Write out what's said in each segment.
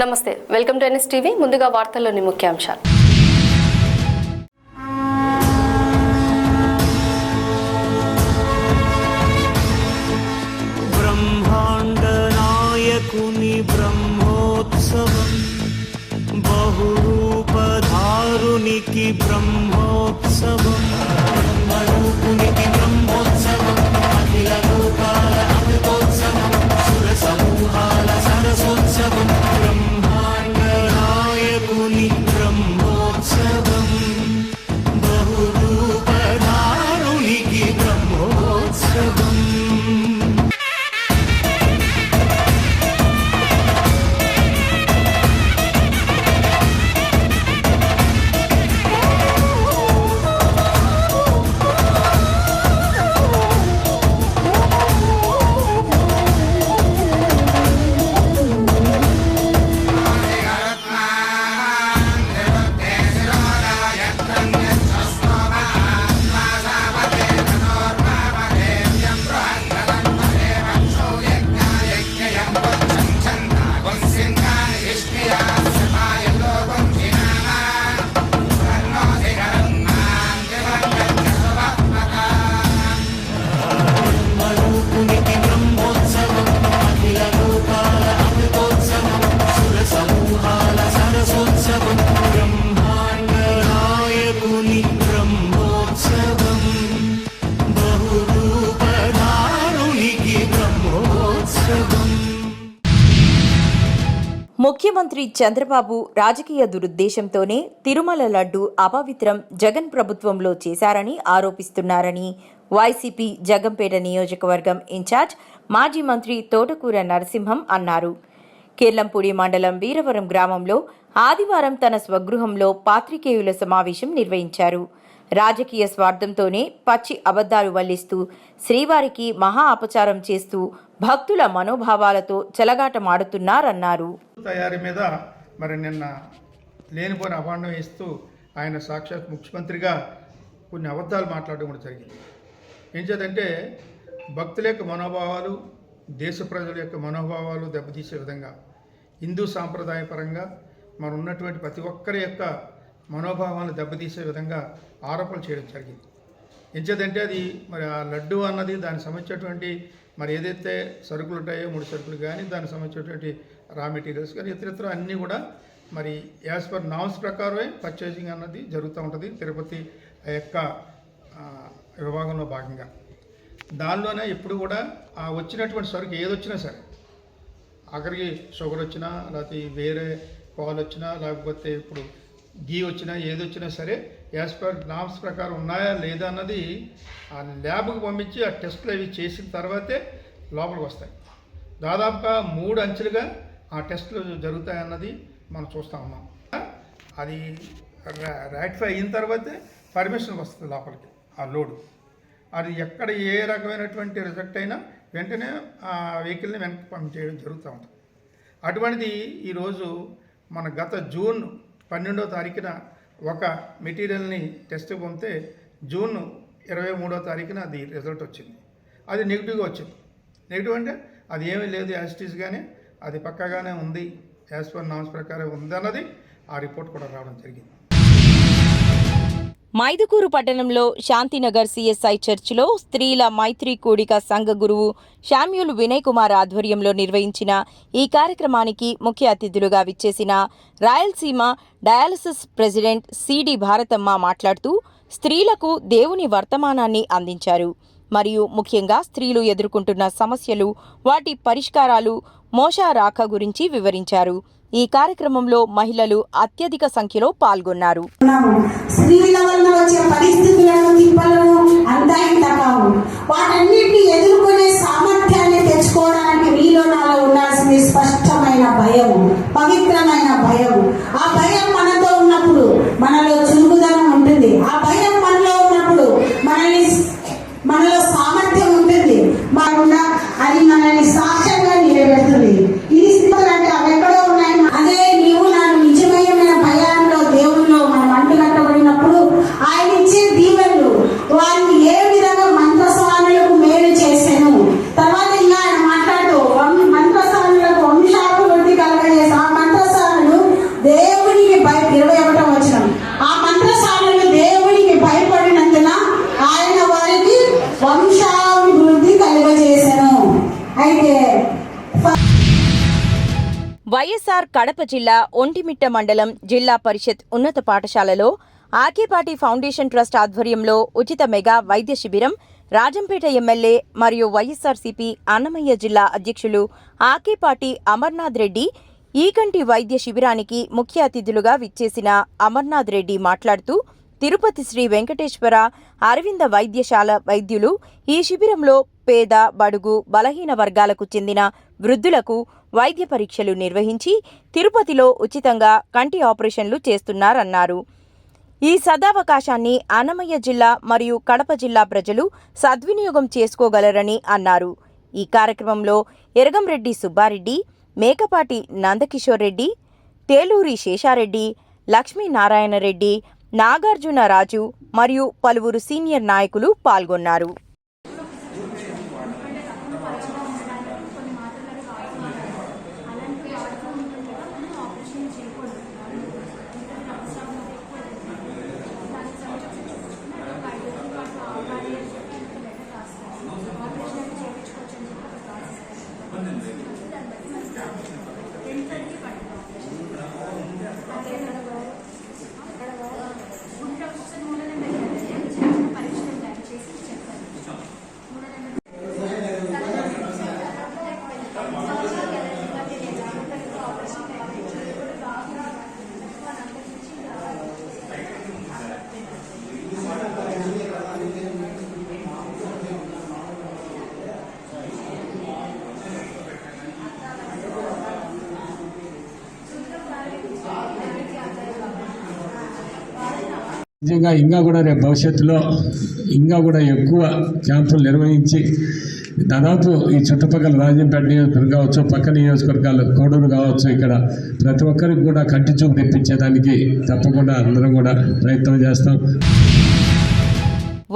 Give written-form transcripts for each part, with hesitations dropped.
నమస్తే, welcome to NS TV. ముందుగా వార్తల్లోని ముఖ్యాంశాలు. బ్రహ్మాండ నాయకుని బ్రహ్మోత్సవం, బహురూపధారునికి బ్రహ్మోత్సవం, బ్రహ్మరూపునికి బ్రహ్మోత్సవం, అఖిల లోకాల అమృతోత్సవం, సుర సమూహాల సరసోత్సవం, బ్రహ్మాండ నాయకుని బ్రహ్మోత్సవం, బహురూపధారునికి బ్రహ్మోత్సవం. ముఖ్యమంత్రి చంద్రబాబు రాజకీయ దురుద్దేశంతోనే తిరుమల లడ్డు అపవిత్రం జగన్ ప్రభుత్వంలో చేశారని ఆరోపిస్తున్నారని వైసీపీ జగంపేట నియోజకవర్గం ఇన్ఛార్జ్ మాజీ మంత్రి తోటకూర నరసింహం అన్నారు. కెర్లంపూడి మండలం వీరవరం గ్రామంలో ఆదివారం తన స్వగృహంలో పాత్రికేయుల సమావేశం నిర్వహించారు. రాజకీయ స్వార్థంతోనే పచ్చి అబద్దాలు వల్లిస్తూ శ్రీవారికి మహా అపచారం చేస్తూ భక్తుల మనోభావాలతో చెలగాటమాడుతున్నారన్నారు. తయారీ మీద మరి నిన్న లేనిపోయిన అభాండం ఇస్తూ ఆయన సాక్షాత్ ముఖ్యమంత్రిగా కొన్ని అబద్ధాలు మాట్లాడడం కూడా జరిగింది. ఏం చేద్దంటే భక్తుల యొక్క మనోభావాలు, దేశ ప్రజల యొక్క మనోభావాలు దెబ్బతీసే విధంగా హిందూ సాంప్రదాయపరంగా మనం ఉన్నటువంటి ప్రతి ఒక్కరి యొక్క మనోభావాలను దెబ్బతీసే విధంగా ఆరోపణలు చేయడం జరిగింది. ఎంచేదంటే అది మరి ఆ లడ్డు అన్నది దానికి సంబంధించినటువంటి మరి ఏదైతే సరుకులు ఉంటాయో 3 సరుకులు కానీ దానికి సంబంధించినటువంటి రా మెటీరియల్స్ కానీ ఇతర అన్నీ కూడా మరి యాజ్ పర్ నామ్స్ ప్రకారమే పర్చేసింగ్ అన్నది జరుగుతూ ఉంటుంది తిరుపతి యొక్క విభాగంలో భాగంగా. దానిలోనే ఎప్పుడు కూడా ఆ వచ్చినటువంటి సరుకు ఏదొచ్చినా సరే, ఆఖరికి షుగర్ వచ్చినా లేకపోతే వేరే పాలు వచ్చినా లేకపోతే ఇప్పుడు గీ వచ్చినా ఏదొచ్చినా సరే యాజ్ పర్ నామ్స్ ప్రకారం ఉన్నాయా లేదా అన్నది ఆ ల్యాబ్కి పంపించి ఆ టెస్టులు అవి చేసిన తర్వాతే లోపలికి వస్తాయి. దాదాపుగా 3 అంచెలుగా ఆ టెస్టులు జరుగుతాయన్నది మనం చూస్తూ ఉన్నాం. అది రాటిఫై అయిన తర్వాతే పర్మిషన్ వస్తుంది లోపలికి ఆ లోడు. అది ఎక్కడ ఏ రకమైనటువంటి రిజల్ట్ అయినా వెంటనే ఆ వెహికల్ని వెనక్కి పంపించేయడం జరుగుతూ ఉంటుంది. అటువంటిది ఈరోజు మన గత జూన్ 12వ తారీఖున ఒక మెటీరియల్ని టెస్ట్ పంపితే జూన్ 23వ తారీఖున అది రిజల్ట్ వచ్చింది. అది నెగిటివ్గా వచ్చింది. నెగిటివ్ అంటే అది ఏమీ లేదు, యాజిటీస్గానే అది పక్కాగానే ఉంది, యాజ్ పర్ నామ్స్ ప్రకారం ఉంది అన్నది ఆ రిపోర్ట్ కూడా రావడం జరిగింది. మైదుకూరు పట్టణంలో శాంతినగర్ సిఎస్ఐ చర్చిలో స్త్రీల మైత్రి కూడిక సంఘ గురువు శామ్యూల్ వినయ్ కుమార్ ఆధ్వర్యంలో నిర్వహించిన ఈ కార్యక్రమానికి ముఖ్య అతిథులుగా విచ్చేసిన Rayalaseema dialysis president C D Bharatamma మాట్లాడుతూ స్త్రీలకు దేవుని వర్తమానాన్ని అందించారు. మరియు ముఖ్యంగా స్త్రీలు ఎదుర్కొంటున్న సమస్యలు, వాటి పరిష్కారాలు, మోషారాఖ గురించి వివరించారు. ఈ కార్యక్రమంలో మహిళలు అత్యధిక సంఖ్యలో పాల్గొన్నారు. స్త్రీల వల్ల వచ్చే పరిస్థితులను, తిప్పలను అంతా ఇంత కావు, వాటన్నిటిని ఎదుర్కొనే సామర్థ్యాన్ని తెచ్చుకోవడానికి మీలో నాలో ఉండాల్సింది స్పష్టమైన భయం, పవిత్రమైన భయం. ఆ భయం మనతో ఉన్నప్పుడు మనలో చురుకుదనం ఉంటుంది. ఆ భయం మనలో ఉన్నప్పుడు మనలో సామర్థ్యం ఉంటుంది. మనకుండా అది మనల్ని సాక్ష్యంగా నిలబెడుతుంది. ఇది స్థితులు అంటే అవి ఎక్కడో ఉన్నాయి. అదే నీవు నాకు నిజమైన భయంలో దేవుల్లో మనం అంటుకట్టబడినప్పుడు ఆయన ఇచ్చే దీవెనలు వారిని ఏ విధంగా మంత్రస్వాములకు మేలు చేశాను. తర్వాత ఇంకా ఆయన మాట్లాడుతూ మంత్రస్వాములకు వంశాభివృద్ధి కలగజేసి ఆ మంత్రస్వామి వైఎస్ఆర్ కడప జిల్లా ఒంటిమిట్ట మండలం జిల్లా పరిషత్ ఉన్నత పాఠశాలలో ఆకేపాటి ఫౌండేషన్ ట్రస్ట్ ఆధ్వర్యంలో ఉచిత మెగా వైద్య శిబిరం రాజంపేట ఎమ్మెల్యే మరియు వైఎస్ఆర్సీపీ అన్నమయ్య జిల్లా అధ్యక్షులు ఆకేపాటి అమర్నాథ్ రెడ్డి ఈకంటి వైద్య శిబిరానికి ముఖ్య అతిథులుగా విచ్చేసిన అమర్నాథ్ రెడ్డి మాట్లాడుతూ తిరుపతి శ్రీ వెంకటేశ్వర అరవింద వైద్యశాల వైద్యులు ఈ శిబిరంలో పేద బడుగు బలహీన వర్గాలకు చెందిన వృద్ధులకు వైద్య పరీక్షలు నిర్వహించి తిరుపతిలో ఉచితంగా కంటి ఆపరేషన్లు చేస్తున్నారన్నారు. ఈ సదావకాశాన్ని అన్నమయ్య జిల్లా మరియు కడప జిల్లా ప్రజలు సద్వినియోగం చేసుకోగలరని అన్నారు. ఈ కార్యక్రమంలో ఎరగంరెడ్డి సుబ్బారెడ్డి, మేకపాటి నందకిషోర్ రెడ్డి, తేలూరి శేషారెడ్డి, లక్ష్మీనారాయణరెడ్డి, నాగార్జున రాజు మరియు పలువురు సీనియర్ నాయకులు పాల్గొన్నారు. నిజంగా ఇంకా కూడా రేపు భవిష్యత్తులో ఇంకా కూడా ఎక్కువ క్యాంపులు నిర్వహించి దాదాపు ఈ చుట్టుపక్కల రాజంపేట నియోజకవర్గం కావచ్చు, పక్క నియోజకవర్గాలు కోడూరు కావచ్చు, ఇక్కడ ప్రతి ఒక్కరికి కూడా కంటి చూపు తెప్పించేదానికి తప్పకుండా అందరం కూడా ప్రయత్నం చేస్తాం.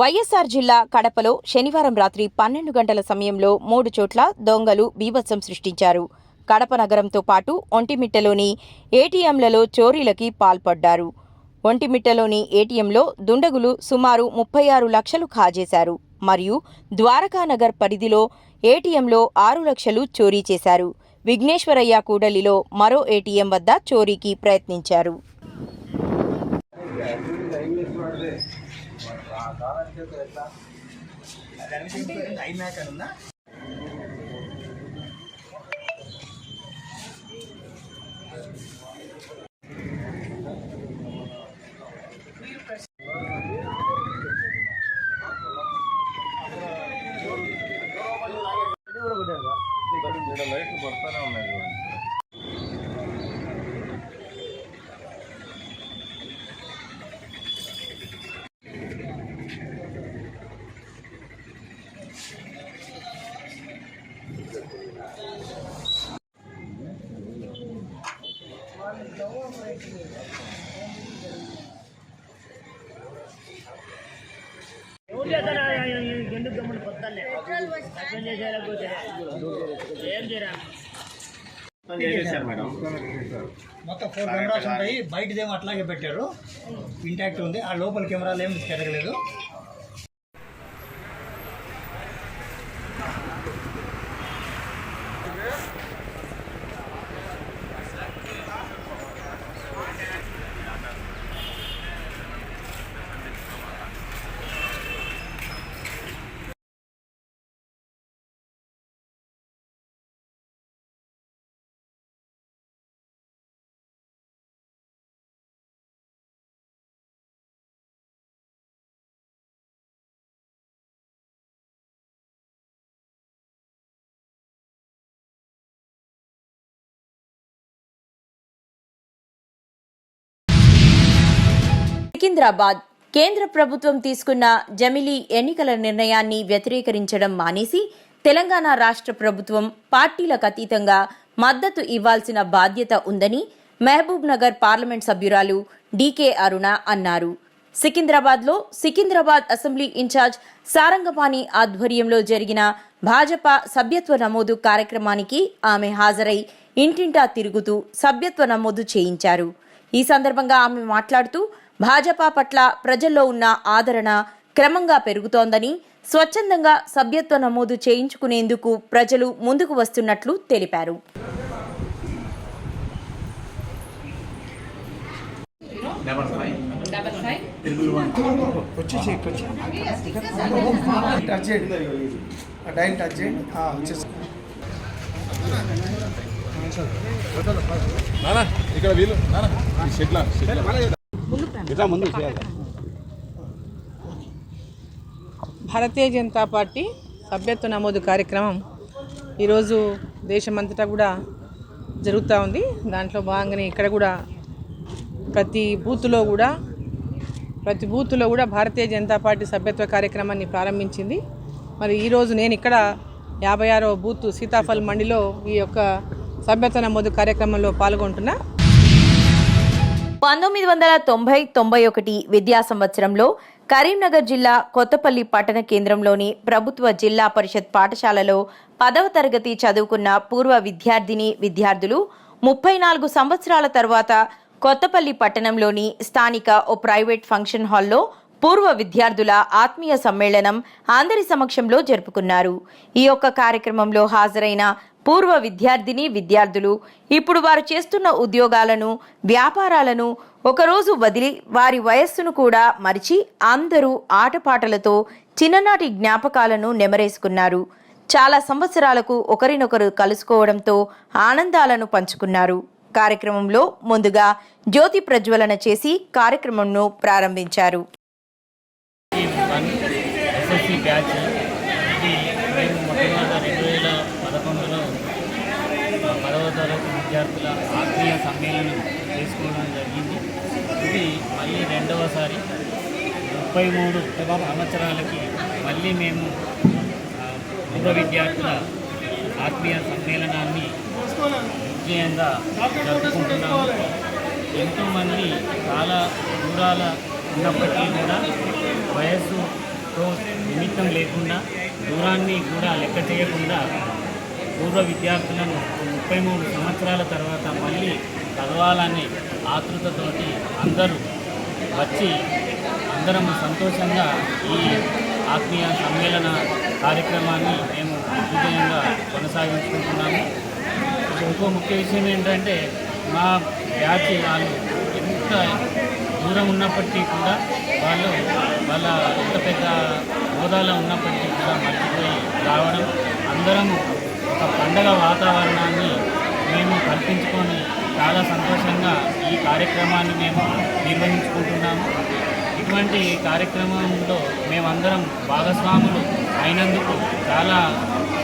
వైఎస్ఆర్ జిల్లా కడపలో శనివారం రాత్రి 12 గంటల సమయంలో 3 చోట్ల దొంగలు బీభత్సం సృష్టించారు. కడప నగరంతో పాటు ఒంటిమిట్టలోని ఏటీఎంలలో చోరీలకి పాల్పడ్డారు. ఒంటిమిట్టలోని ఏటీఎంలో దుండగులు సుమారు 36 లక్షలు కాజేశారు మరియు ద్వారకానగర్ పరిధిలో ఏటీఎంలో 6 లక్షలు చోరీ చేశారు. విఘ్నేశ్వరయ్య కూడలిలో మరో ఏటీఎం వద్ద చోరీకి ప్రయత్నించారు. మొత్తం 4 కెమెరాస్ ఉంటాయి. బయటదేమో అట్లాగే పెట్టారు, ఇంటాక్ట్ ఉంది. ఆ లోపల కెమెరాలు ఏమి తిరగలేదు. సికింద్రాబాద్ కేంద్ర ప్రభుత్వం తీసుకున్న జమిలీ ఎన్నికల నిర్ణయాన్ని వ్యతిరేకరించడం మానేసి తెలంగాణ రాష్ట్ర ప్రభుత్వం పార్టీలకు అతీతంగా మద్దతు ఇవ్వాల్సిన బాధ్యత ఉందని మహబూబ్ నగర్ పార్లమెంట్ సభ్యురాలు డీకే అరుణ అన్నారు. సికింద్రాబాద్లో సికింద్రాబాద్ అసెంబ్లీ ఇన్ఛార్జ్ సారంగపాణి ఆధ్వర్యంలో జరిగిన భాజపా సభ్యత్వ నమోదు కార్యక్రమానికి ఆమె హాజరై ఇంటింటా తిరుగుతూ సభ్యత్వ నమోదు చేయించారు. ఈ సందర్భంగా ఆమె మాట్లాడుతూ భాజపా పట్ల ప్రజల్లో ఉన్న ఆదరణ క్రమంగా పెరుగుతోందని, స్వచ్ఛందంగా సభ్యత్వ నమోదు చేయించుకునేందుకు ప్రజలు ముందుకు వస్తున్నట్లు తెలిపారు. వచ్చి టచ్ చేయండి, డైన్ టచ్ చేయండి, వచ్చేసి ఇక్కడ వీళ్ళు ముందు భారతీయ జనతా పార్టీ సభ్యత్వ నమోదు కార్యక్రమం ఈరోజు దేశమంతటా కూడా జరుగుతూ ఉంది. దాంట్లో భాగంగానే ఇక్కడ కూడా ప్రతి బూత్లో కూడా భారతీయ జనతా పార్టీ సభ్యత్వ కార్యక్రమాన్ని ప్రారంభించింది. మరి ఈరోజు నేను ఇక్కడ 56వ బూత్ సీతాఫల్ మండిలో ఈ యొక్క సభ్యత్వ నమోదు కార్యక్రమంలో పాల్గొంటున్నా. 1990-91 విద్యా సంవత్సరంలో కరీంనగర్ జిల్లా కొత్తపల్లి పట్టణ కేంద్రంలోని ప్రభుత్వ జిల్లా పరిషత్ పాఠశాలలో 10వ తరగతి చదువుకున్న పూర్వ విద్యార్థులు 34 సంవత్సరాల తర్వాత కొత్తపల్లి పట్టణంలోని స్థానిక ఓ ప్రైవేట్ ఫంక్షన్ హాల్లో పూర్వ విద్యార్థుల ఆత్మీయ సమ్మేళనం అందరి సమక్షంలో జరుపుకున్నారు. ఈ యొక్క కార్యక్రమంలో హాజరైన పూర్వ విద్యార్థులు ఇప్పుడు వారు చేస్తున్న ఉద్యోగాలను, వ్యాపారాలను ఒకరోజు వదిలి వారి వయస్సును కూడా మరిచి అందరూ ఆటపాటలతో చిన్ననాటి జ్ఞాపకాలను నెమరేసుకున్నారు. చాలా సంవత్సరాలకు ఒకరినొకరు కలుసుకోవడంతో ఆనందాలను పంచుకున్నారు. కార్యక్రమంలో ముందుగా జ్యోతి ప్రజ్వలన చేసి కార్యక్రమంను ప్రారంభించారు. ఎస్ఎస్సి బ్యాచ్ ఇది మేము మొట్టమొదటి 2011లో 10వ తరగతి విద్యార్థుల ఆత్మీయ సమ్మేళనం చేసుకోవడం జరిగింది. ఇది మళ్ళీ రెండవసారి 33 సంవత్సరాలకి మళ్ళీ మేము పూర్వ విద్యార్థుల ఆత్మీయ సమ్మేళనాన్ని విజయంగా జరుపుకుంటున్నాము. ఎంతోమంది చాలా దూరాల ఉన్నప్పటికీ కూడా వయస్సుతో నిమిత్తం లేకుండా దూరాన్ని కూడా లెక్క చేయకుండా పూర్వ విద్యార్థులను 33 సంవత్సరాల తర్వాత మళ్ళీ చదవాలనే ఆతృతతోటి అందరూ వచ్చి అందరం సంతోషంగా ఈ ఆత్మీయ సమ్మేళన కార్యక్రమాన్ని మేము విజయంగా కొనసాగించుకుంటున్నాము. ఇంకో ముఖ్య విషయం ఏంటంటే మా బ్యాచ్ వాళ్ళు ఎంత దూరం ఉన్నప్పటికీ కూడా వాళ్ళ ఎంత పెద్ద హోదాలో ఉన్నప్పటికీ కూడా మర్చిపోయి రావడం, అందరము ఒక పండగ వాతావరణాన్ని మేము కల్పించుకొని చాలా సంతోషంగా ఈ కార్యక్రమాన్ని మేము నిర్వహించుకుంటున్నాము. ఇటువంటి కార్యక్రమంలో మేమందరం భాగస్వాములు అయినందుకు చాలా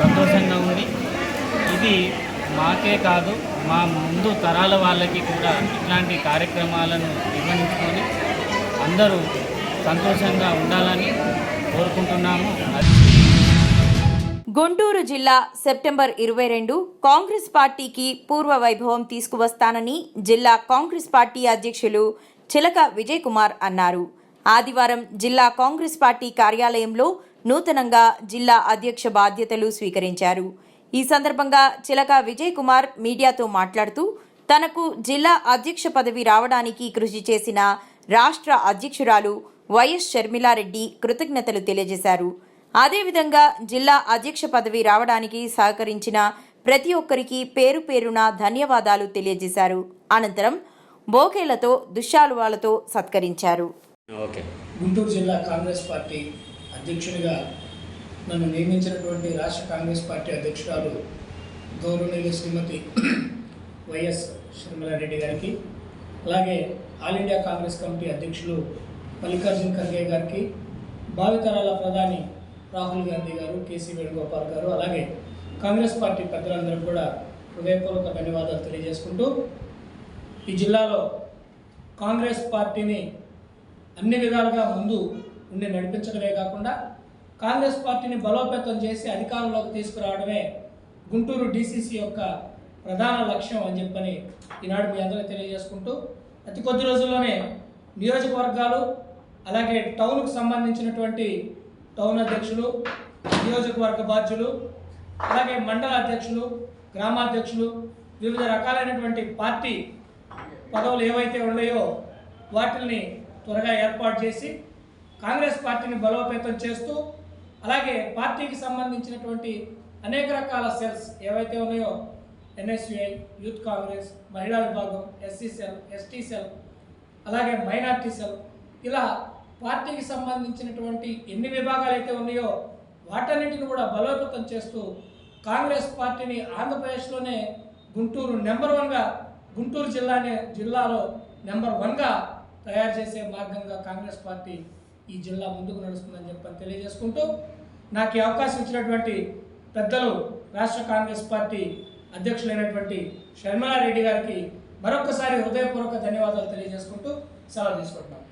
సంతోషంగా ఉంది. ఇది మాకే కాదు, మా ముందు తరాల వాళ్ళకి కూడా ఇట్లాంటి కార్యక్రమాలను నిర్వహించుకొని అందరూ సంతోషంగా ఉండాలని కోరుకుంటున్నాము. గుంటూరు జిల్లా సెప్టెంబర్ 22 కాంగ్రెస్ పార్టీకి పూర్వ వైభవం తీసుకువస్తానని జిల్లా కాంగ్రెస్ పార్టీ అధ్యక్షులు చిలక విజయ్ కుమార్ అన్నారు. ఆదివారం జిల్లా కాంగ్రెస్ పార్టీ కార్యాలయంలో నూతనంగా జిల్లా అధ్యక్ష బాధ్యతలు స్వీకరించారు. ఈ సందర్భంగా చిలక విజయ్ కుమార్ మీడియాతో మాట్లాడుతూ తనకు జిల్లా అధ్యక్ష పదవి రావడానికి కృషి చేసిన రాష్ట్ర అధ్యక్షురాలు వైఎస్ షర్మిలారెడ్డి కృతజ్ఞతలు తెలియజేశారు. అదేవిధంగా జిల్లా అధ్యక్ష పదవి రావడానికి సహకరించిన ప్రతి ఒక్కరికి పేరు పేరున ధన్యవాదాలు తెలియజేశారు. అనంతరం బోకేలతో దుశ్శాలువాలతో సత్కరించారు. గుంటూరు జిల్లా కాంగ్రెస్ పార్టీ అధ్యక్షుడిగా నన్ను నియమించినటువంటి రాష్ట్ర కాంగ్రెస్ పార్టీ అధ్యక్షురాలు గౌరవనీయులు శ్రీమతి వైఎస్ షర్మిలారెడ్డి గారికి, అలాగే ఆల్ ఇండియా కాంగ్రెస్ కమిటీ అధ్యక్షులు మల్లికార్జున ఖర్గే గారికి, భావితరాల ప్రధాని రాహుల్ గాంధీ గారు, కేసీ వేణుగోపాల్ గారు, అలాగే కాంగ్రెస్ పార్టీ పెద్దలందరూ కూడా హృదయపూర్వక ధన్యవాదాలు తెలియజేసుకుంటూ ఈ జిల్లాలో కాంగ్రెస్ పార్టీని అన్ని విధాలుగా ముందు ఉండి నడిపించడమే కాకుండా కాంగ్రెస్ పార్టీని బలోపేతం చేసి అధికారంలోకి తీసుకురావడమే గుంటూరు డీసీసీ యొక్క ప్రధాన లక్ష్యం అని చెప్పని ఈనాడు మీ అందరికీ తెలియజేసుకుంటూ అతి కొద్ది రోజుల్లోనే నియోజకవర్గాలు అలాగే టౌన్కు సంబంధించినటువంటి టౌన్ అధ్యక్షులు, నియోజకవర్గ బాధ్యులు, అలాగే మండల అధ్యక్షులు, గ్రామాధ్యక్షులు, వివిధ రకాలైనటువంటి పార్టీ పదవులు ఏవైతే ఉన్నాయో వాటిని త్వరగా ఏర్పాటు చేసి కాంగ్రెస్ పార్టీని బలోపేతం చేస్తూ అలాగే పార్టీకి సంబంధించినటువంటి అనేక రకాల సెల్స్ ఏవైతే ఉన్నాయో ఎన్ఎస్యుఐ, యూత్ కాంగ్రెస్, మహిళా విభాగం, ఎస్సీ సెల్, ఎస్టీ సెల్, అలాగే మైనార్టీ సెల్, ఇలా పార్టీకి సంబంధించినటువంటి ఎన్ని విభాగాలు అయితే ఉన్నాయో వాటన్నిటిని కూడా బలోపేతం చేస్తూ కాంగ్రెస్ పార్టీని ఆంధ్రప్రదేశ్లోనే గుంటూరు నెంబర్ 1గా, గుంటూరు జిల్లాలో నెంబర్ 1గా తయారు చేసే మార్గంగా కాంగ్రెస్ పార్టీ ఈ జిల్లా ముందుకు నడుస్తుందని చెప్పని తెలియజేసుకుంటూ, నాకు ఈ అవకాశం ఇచ్చినటువంటి పెద్దలు రాష్ట్ర కాంగ్రెస్ పార్టీ అధ్యక్షులైనటువంటి షర్మిలారెడ్డి గారికి మరొకసారి హృదయపూర్వక ధన్యవాదాలు తెలియజేసుకుంటూ సెలవు తీసుకుంటున్నాం.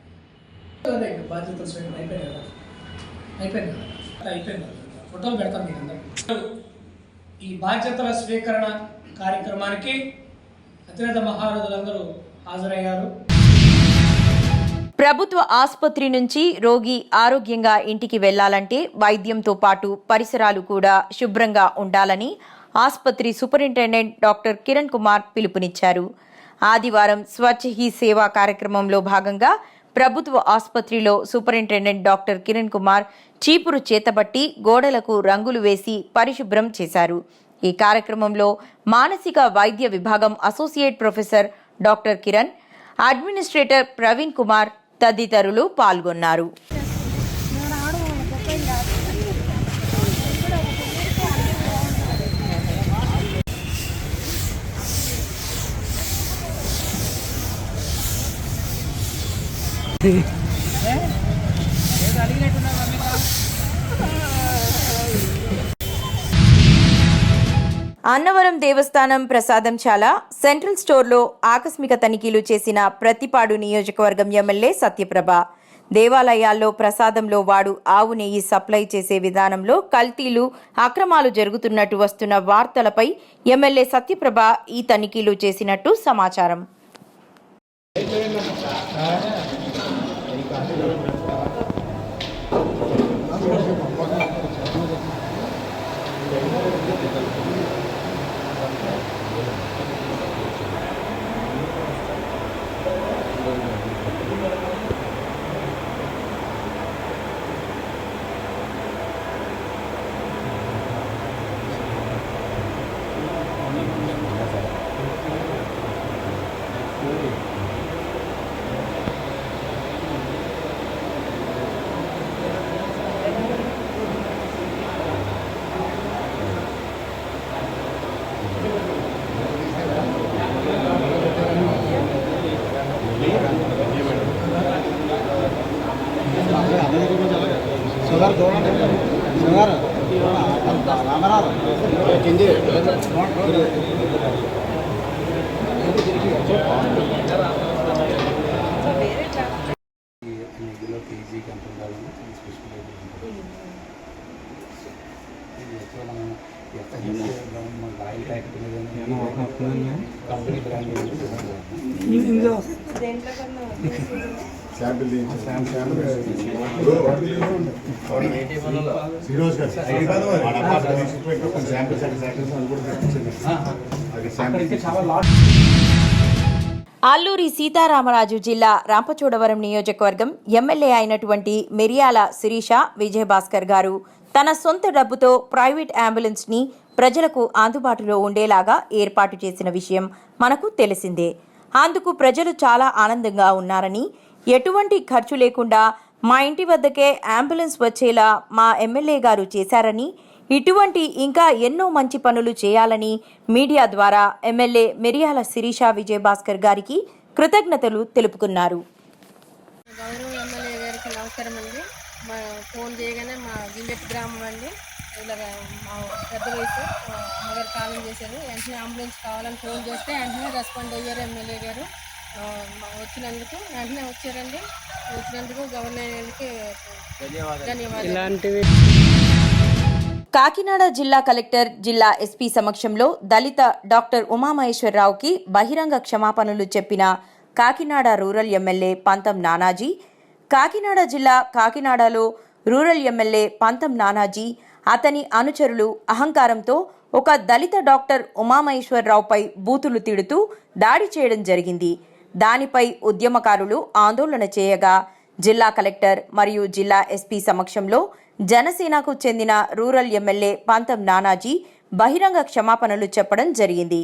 బాధ్యతలు స్వీకరణ అయిపోయింది ఫోటోలు పెడతాం మీకు అందరూ. ఈ బాధ్యతల స్వీకరణ కార్యక్రమానికి అతిరథ మహారథులందరూ హాజరయ్యారు. ప్రభుత్వ ఆసుపత్రి నుంచి రోగి ఆరోగ్యంగా ఇంటికి వెళ్లాలంటే వైద్యంతో పాటు పరిసరాలు కూడా శుభ్రంగా ఉండాలని ఆసుపత్రి సూపరింటెండెంట్ డాక్టర్ కిరణ్ కుమార్ పిలుపునిచ్చారు. ఆదివారం స్వచ్ఛ హీ సేవా కార్యక్రమంలో భాగంగా ప్రభుత్వ ఆసుపత్రిలో సూపరింటెండెంట్ డాక్టర్ కిరణ్ కుమార్ చీపురు చేతబట్టి గోడలకు రంగులు వేసి పరిశుభ్రం చేశారు. ఈ కార్యక్రమంలో మానసిక వైద్య విభాగం associate professor doctor Kiran, administrator Praveen Kumar తదితరులు పాల్గొన్నారు. అన్నవరం దేవస్థానం ప్రసాదంశాల సెంట్రల్ స్టోర్లో ఆకస్మిక తనిఖీలు చేసిన ప్రతిపాడు నియోజకవర్గం ఎమ్మెల్యే సత్యప్రభ. దేవాలయాల్లో ప్రసాదంలో వాడు ఆవు నెయ్యి సప్లై చేసే విధానంలో కల్తీలు, అక్రమాలు జరుగుతున్నట్టు వస్తున్న వార్తలపై ఎమ్మెల్యే సత్యప్రభ ఈ తనిఖీలు చేసినట్టు సమాచారం. అల్లూరి సీతారామరాజు జిల్లా రాంపచోడవరం నియోజకవర్గం ఎమ్మెల్యే అయినటువంటి మిరియాల శిరీష విజయభాస్కర్ గారు తన సొంత డబ్బుతో ప్రైవేట్ అంబులెన్స్ని ప్రజలకు అందుబాటులో ఉండేలాగా ఏర్పాటు చేసిన విషయం మనకు తెలిసిందే. అందుకు ప్రజలు చాలా ఆనందంగా ఉన్నారని, ఎటువంటి ఖర్చు లేకుండా మా ఇంటి వద్దకే అంబులెన్స్ వచ్చేలా మా ఎమ్మెల్యే గారు చేశారని, ఇటువంటి ఇంకా ఎన్నో మంచి పనులు చేయాలని మీడియా ద్వారా ఎమ్మెల్యే మిరియాల శిరీష విజయభాస్కర్ గారికి కృతజ్ఞతలు తెలుపుకున్నారు. గౌరవ ఎమ్మెల్యే గారికి నమస్కారం అండి. మా ఫోన్ చేయగానే మా గిల్లెట్ గ్రామం అండి, ఇలాగ మా పెద్ద వయసు అమ్మగారు కాలం చేశారు. వెంటనే అంబులెన్స్ కావాలని ఫోన్ చేస్తే వెంటనే రెస్పాండ్ అయ్యారు ఎమ్మెల్యే గారు. వచ్చినందుకు వెంటనే వచ్చారండి. వచ్చినందుకు గవర్నర్కి ధన్యవాదాలు. కాకినాడ జిల్లా కలెక్టర్, జిల్లా ఎస్పీ సమక్షంలో దళిత డాక్టర్ ఉమామహేశ్వరరావుకి బహిరంగ క్షమాపణలు చెప్పిన కాకినాడ రూరల్ ఎమ్మెల్యే పంతం నానాజీ. కాకినాడ జిల్లా కాకినాడలో రూరల్ ఎమ్మెల్యే పంతం నానాజీ, అతని అనుచరులు అహంకారంతో ఒక దళిత డాక్టర్ ఉమామహేశ్వరరావుపై బూతులు తిడుతూ దాడి చేయడం జరిగింది. దానిపై ఉద్యమకారులు ఆందోళన చేయగా జిల్లా కలెక్టర్ మరియు జిల్లా ఎస్పీ సమక్షంలో జనసేనకు చెందిన రూరల్ ఎమ్మెల్యే పంతం నానాజీ బహిరంగ క్షమాపణలు చెప్పడం జరిగింది.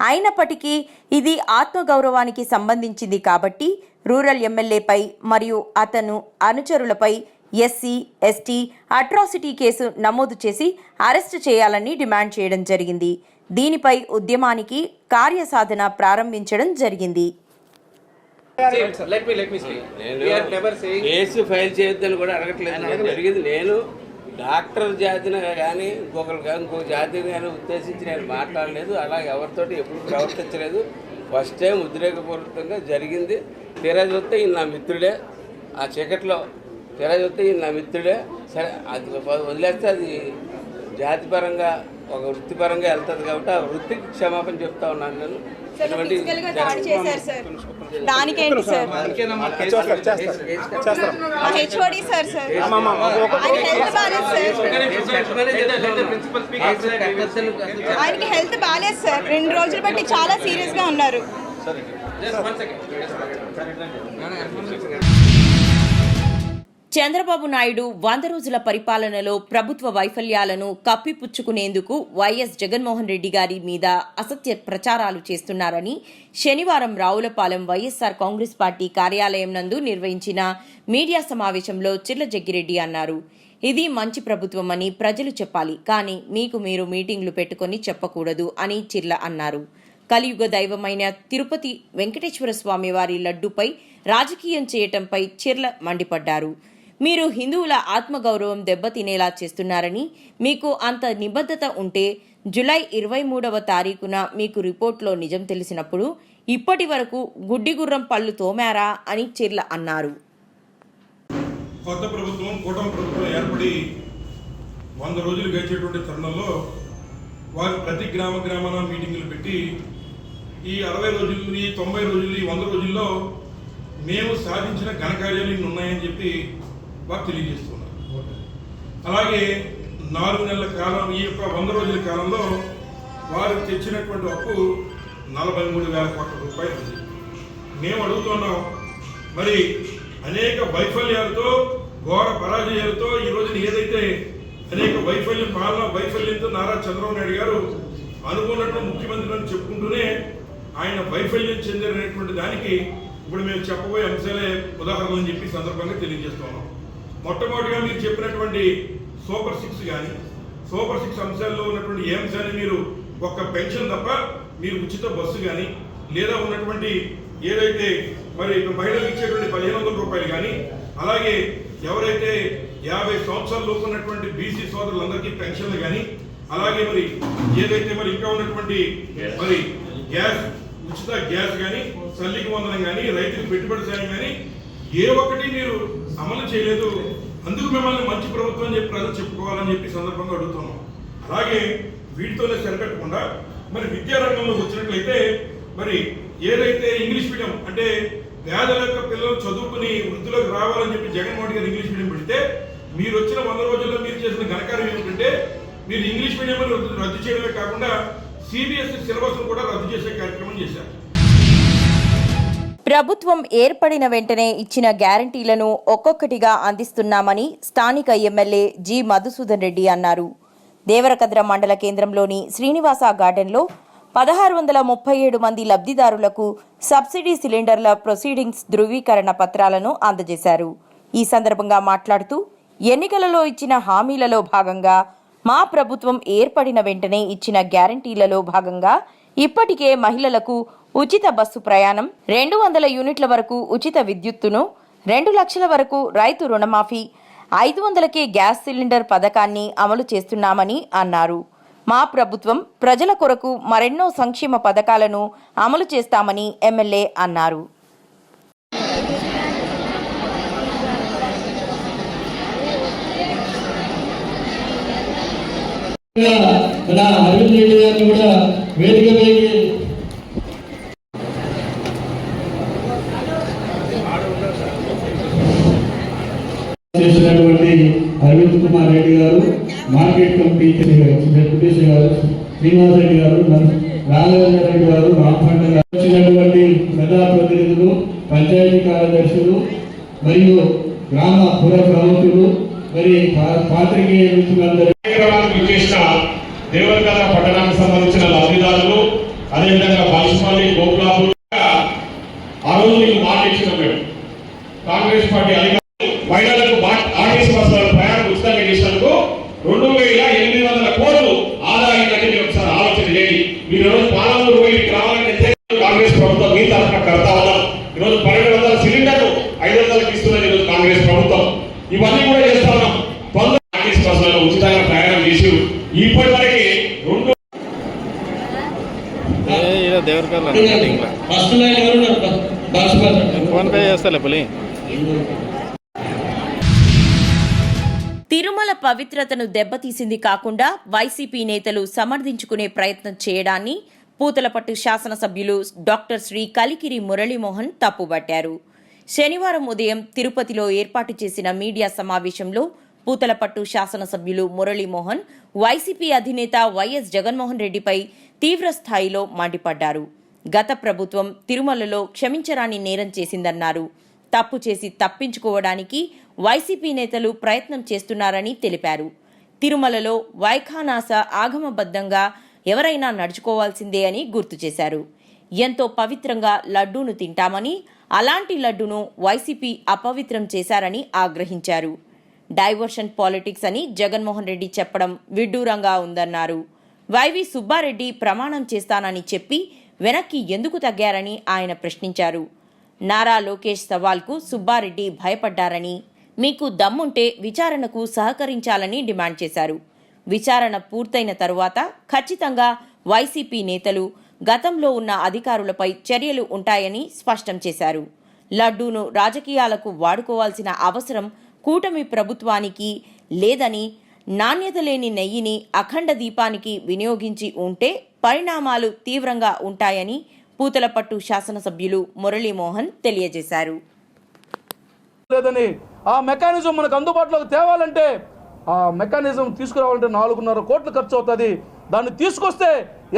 అయినప్పటికీ ఇది ఆత్మగౌరవానికి సంబంధించింది కాబట్టి రూరల్ ఎమ్మెల్యేపై మరియు అతను అనుచరులపై ఎస్సీ ఎస్టీ అట్రాసిటీ కేసు నమోదు చేసి అరెస్టు చేయాలని డిమాండ్ చేయడం జరిగింది. దీనిపై ఉద్యమానికి కార్యసాధన ప్రారంభించడం జరిగింది. కేసు ఫైల్ చేయొద్దని కూడా అడగట్లేదు. జరిగింది నేను డాక్టర్ జాతిని కానీ ఇంకొక జాతిని కానీ ఉద్దేశించి నేను మాట్లాడలేదు. అలా ఎవరితోటి ఎప్పుడు ప్రవర్తించలేదు. ఫస్ట్ టైం ఉద్రేకపూర్వకంగా జరిగింది. తీరా చూస్తే ఈయన నా మిత్రుడే. ఆ చీకట్లో తీరా చూస్తే ఈయన నా మిత్రుడే. సరే అది వదిలేస్తే అది జాతిపరంగా ఒక వృత్తిపరంగా వెళ్తుంది కాబట్టి ఆ వృత్తికి క్షమాపణ చెప్తా ఉన్నాను నేను. దానికేంటి సార్ హెచ్ఓడి సార్ ఆయనకి హెల్త్ బాగాలేదు సార్. 2 రోజులు బట్టి చాలా సీరియస్ గా ఉన్నారు. చంద్రబాబు నాయుడు 100 రోజుల పరిపాలనలో ప్రభుత్వ వైఫల్యాలను కప్పిపుచ్చుకునేందుకు వైఎస్ జగన్మోహన్ రెడ్డి గారి మీద అసత్య ప్రచారాలు చేస్తున్నారని శనివారం రావులపాలెం వైఎస్సార్ కాంగ్రెస్ పార్టీ కార్యాలయం నందు నిర్వహించిన మీడియా సమావేశంలో చిర్ల జగ్గిరెడ్డి అన్నారు. ఇది మంచి ప్రభుత్వమని ప్రజలు చెప్పాలి, కానీ మీకు మీరు మీటింగ్లు పెట్టుకుని చెప్పకూడదు అని చిర్ల అన్నారు. కలియుగ దైవమైన తిరుపతి వెంకటేశ్వర స్వామి వారి లడ్డూపై రాజకీయం చేయటంపై చిర్ల మండిపడ్డారు. మీరు హిందువుల ఆత్మగౌరవం దెబ్బతినేలా చేస్తున్నారని, మీకు అంత నిబద్ధత ఉంటే జూలై 23వ తారీఖున మీకు రిపోర్ట్లో నిజం తెలిసినప్పుడు ఇప్పటి వరకు గుడ్డిగుర్రం పళ్ళు తోమారా అని చిర్ల అన్నారు. కొత్త ప్రభుత్వం కూటమి ప్రభుత్వం ఏర్పడి 100 రోజులు గడిచేటువంటి తరుణంలో వారు ప్రతి గ్రామాన మీటింగులు పెట్టి ఈ 60 రోజులు, ఈ 90 రోజులు, ఈ 100 రోజుల్లో మేము సాధించిన ఘనకార్యాలు ఇన్ని ఉన్నాయని చెప్పి వారు తెలియజేస్తున్నారు. అలాగే 4 నెలల కాలం, ఈ యొక్క 100 రోజుల కాలంలో వారు తెచ్చినటువంటి అప్పు 43,000 కోట్ల రూపాయలు ఉంది. మేము అడుగుతున్నాం, మరి అనేక వైఫల్యాలతో, ఘోర పరాజయాలతో ఈ రోజున ఏదైతే అనేక పాలన వైఫల్యంతో నారా చంద్రబాబు నాయుడు గారు అనుకున్నట్టు ముఖ్యమంత్రి చెప్పుకుంటూనే ఆయన వైఫల్యం చెందినటువంటి దానికి ఇప్పుడు మేము చెప్పబోయే అంశాలే ఉదాహరణలు అని చెప్పి సందర్భంగా తెలియజేస్తున్నాం. మొట్టమొదటిగా మీరు చెప్పినటువంటి సూపర్ 6 కానీ, సూపర్ 6 అంశాల్లో ఉన్నటువంటి ఏ అంశాన్ని మీరు ఒక్క పెన్షన్ తప్ప మీరు ఉచిత బస్సు కానీ, లేదా ఉన్నటువంటి ఏదైతే మరి మహిళలకు ఇచ్చేటువంటి 1,500 రూపాయలు కానీ, అలాగే ఎవరైతే 50 సంవత్సరాల లోపు ఉన్నటువంటి బీసీ సోదరులందరికీ పెన్షన్లు కానీ, అలాగే మరి ఏదైతే మరి ఇంకా ఉన్నటువంటి మరి ఉచిత గ్యాస్ కానీ, తల్లికి వందనం కానీ, రైతులకు పెట్టుబడి సాయం కానీ ఏ ఒక్కటి మీరు అమలు చేయలేదు. అందుకు మిమ్మల్ని మంచి ప్రభుత్వం అని చెప్పి ప్రజలు చెప్పుకోవాలని చెప్పి సందర్భంగా అడుగుతున్నాం. అలాగే వీటితోనే సరిపెట్టకుండా మరి విద్యారంగంలోకి వచ్చినట్లయితే మరి ఏదైతే ఇంగ్లీష్ మీడియం అంటే పేదల యొక్క పిల్లలు చదువుకుని వృద్ధిలోకి రావాలని చెప్పి జగన్మోహన్ గారు ఇంగ్లీష్ మీడియం పెడితే, మీరు వచ్చిన 100 రోజుల్లో మీరు చేసిన ఘనకార్యం ఏమిటంటే మీరు ఇంగ్లీష్ మీడియం రద్దు చేయడమే కాకుండా సిబిఎస్ఈ సిలబస్ కూడా రద్దు చేసే కార్యక్రమం చేశారు. ప్రభుత్వం ఏర్పడిన వెంటనే ఇచ్చిన గ్యారంటీలను ఒక్కొక్కటిగా అందిస్తున్నామని స్థానిక ఎమ్మెల్యే జి మధుసూదన్ రెడ్డి అన్నారు. దేవరకద్ర మండల కేంద్రంలోని శ్రీనివాస గార్డెన్లో 1637 మంది లబ్ధిదారులకు సబ్సిడీ సిలిండర్ల ప్రొసీడింగ్స్ ధృవీకరణ పత్రాలను అందజేశారు. ఈ సందర్భంగా మాట్లాడుతూ, ఎన్నికలలో ఇచ్చిన హామీలలో భాగంగా మా ప్రభుత్వం ఏర్పడిన వెంటనే ఇచ్చిన గ్యారంటీలలో భాగంగా ఇప్పటికే మహిళలకు ఉచిత బస్సు ప్రయాణం, 200 యూనిట్ల వరకు ఉచిత విద్యుత్తును, 2 లక్షల వరకు రైతు రుణమాఫీ, 500కే గ్యాస్ సిలిండర్ పథకాన్ని అమలు చేస్తున్నామని అన్నారు. మా ప్రభుత్వం ప్రజల కొరకు మరెన్నో సంక్షేమ పథకాలను అమలు చేస్తామని ఎమ్మెల్యే అన్నారు. అరవింద్ రెడ్డి గారిని కూడా వేదిక చేసినటువంటి అరవింద్ కుమార్ రెడ్డి గారు, మార్కెట్ కమిటీ డిప్యూటీ గారు, శ్రీనివాస్ రెడ్డి గారు, రాఘవేంద్ర రెడ్డి గారు, రాంపండ గారు, వచ్చినటువంటి ప్రజాప్రతినిధులు, పంచాయతీ కార్యదర్శులు మరియు గ్రామ పుర ప్రముఖులు, మరి పాత్రికేయులందరూ చేసిన దేవరకద్ర పట్టణానికి సంబంధించిన లబ్ధిదారులు, అదేవిధంగా బాల్సిపల్లి గోకులాపూర్ ఆ రోజు నీకు మాట ఇచ్చినాం మేము. కాంగ్రెస్ పార్టీ అధికారులు మహిళలకు ఆర్టీసీ బస్సుల ప్రయాణం ఉచితంగా చేసినందుకు 2,800 కోట్లు ఆదా అయిందంటే మీరు ఒకసారి ఆలోచన చేయండి. మీరు ఈరోజు పాలమూరు పోయి రావాలంటే కాంగ్రెస్ ప్రభుత్వం మీ తరఫున కడతా ఉన్నాం. ఈరోజు 1,200 సిలిండర్లు 500కి ఇస్తున్నది ఈరోజు కాంగ్రెస్ ప్రభుత్వం. ఇవన్నీ కూడా చేస్తా ఉన్నాం. ఆర్టీసీ బస్సులలో ఉచితంగా ప్రయాణం చేసి ఇప్పటి వరకు ఫోన్ పే చేస్తా పులి. తిరుమల పవిత్రతను దెబ్బతీసింది కాకుండా వైసీపీ నేతలు సమర్థించుకునే ప్రయత్నం చేయడాన్ని పూతలపట్టు శాసనసభ్యులు డాక్టర్ శ్రీ కలికిరి మురళీమోహన్ తప్పుబట్టారు. శనివారం ఉదయం తిరుపతిలో ఏర్పాటు చేసిన మీడియా సమావేశంలో పూతలపట్టు శాసనసభ్యులు మురళీమోహన్ వైసీపీ అధినేత వైఎస్ జగన్మోహన్ రెడ్డిపై తీవ్ర స్థాయిలో మండిపడ్డారు. గత ప్రభుత్వం తిరుమలలో క్షమించరాని నేరం చేసిందన్నారు. తప్పు చేసి తప్పించుకోవడానికి వైసీపీ నేతలు ప్రయత్నం చేస్తున్నారని తెలిపారు. తిరుమలలో వైఖానాస ఆగమబద్ధంగా ఎవరైనా నడుచుకోవాల్సిందే అని గుర్తు చేశారు. ఎంతో పవిత్రంగా లడ్డూను తింటామని, అలాంటి లడ్డూను వైసీపీ అపవిత్రం చేశారని ఆగ్రహించారు. డైవర్షన్ పాలిటిక్స్ అని జగన్మోహన్ రెడ్డి చెప్పడం విడ్డూరంగా ఉందన్నారు. వైవి సుబ్బారెడ్డి ప్రమాణం చేస్తానని చెప్పి వెనక్కి ఎందుకు తగ్గారని ఆయన ప్రశ్నించారు. నారా లోకేష్ సవాల్కు సుబ్బారెడ్డి భయపడ్డారని, మీకు దమ్ముంటే విచారణకు సహకరించాలని డిమాండ్ చేశారు. విచారణ పూర్తయిన తరువాత ఖచ్చితంగా వైసీపీ నేతలు, గతంలో ఉన్న అధికారులపై చర్యలు ఉంటాయని స్పష్టం చేశారు. లడ్డూను రాజకీయాలకు వాడుకోవాల్సిన అవసరం కూటమి ప్రభుత్వానికి లేదని, నాణ్యత లేని నెయ్యిని అఖండ దీపానికి వినియోగించి ఉంటే పరిణామాలు తీవ్రంగా ఉంటాయని పూతలపట్టు శాసనసభ్యులు మురళీమోహన్ తెలియజేశారు. లేదని ఆ మెకానిజం మనకు అందుబాటులోకి తేవాలంటే, ఆ మెకానిజం తీసుకురావాలంటే 4.5 కోట్లు ఖర్చు అవుతుంది. దాన్ని తీసుకొస్తే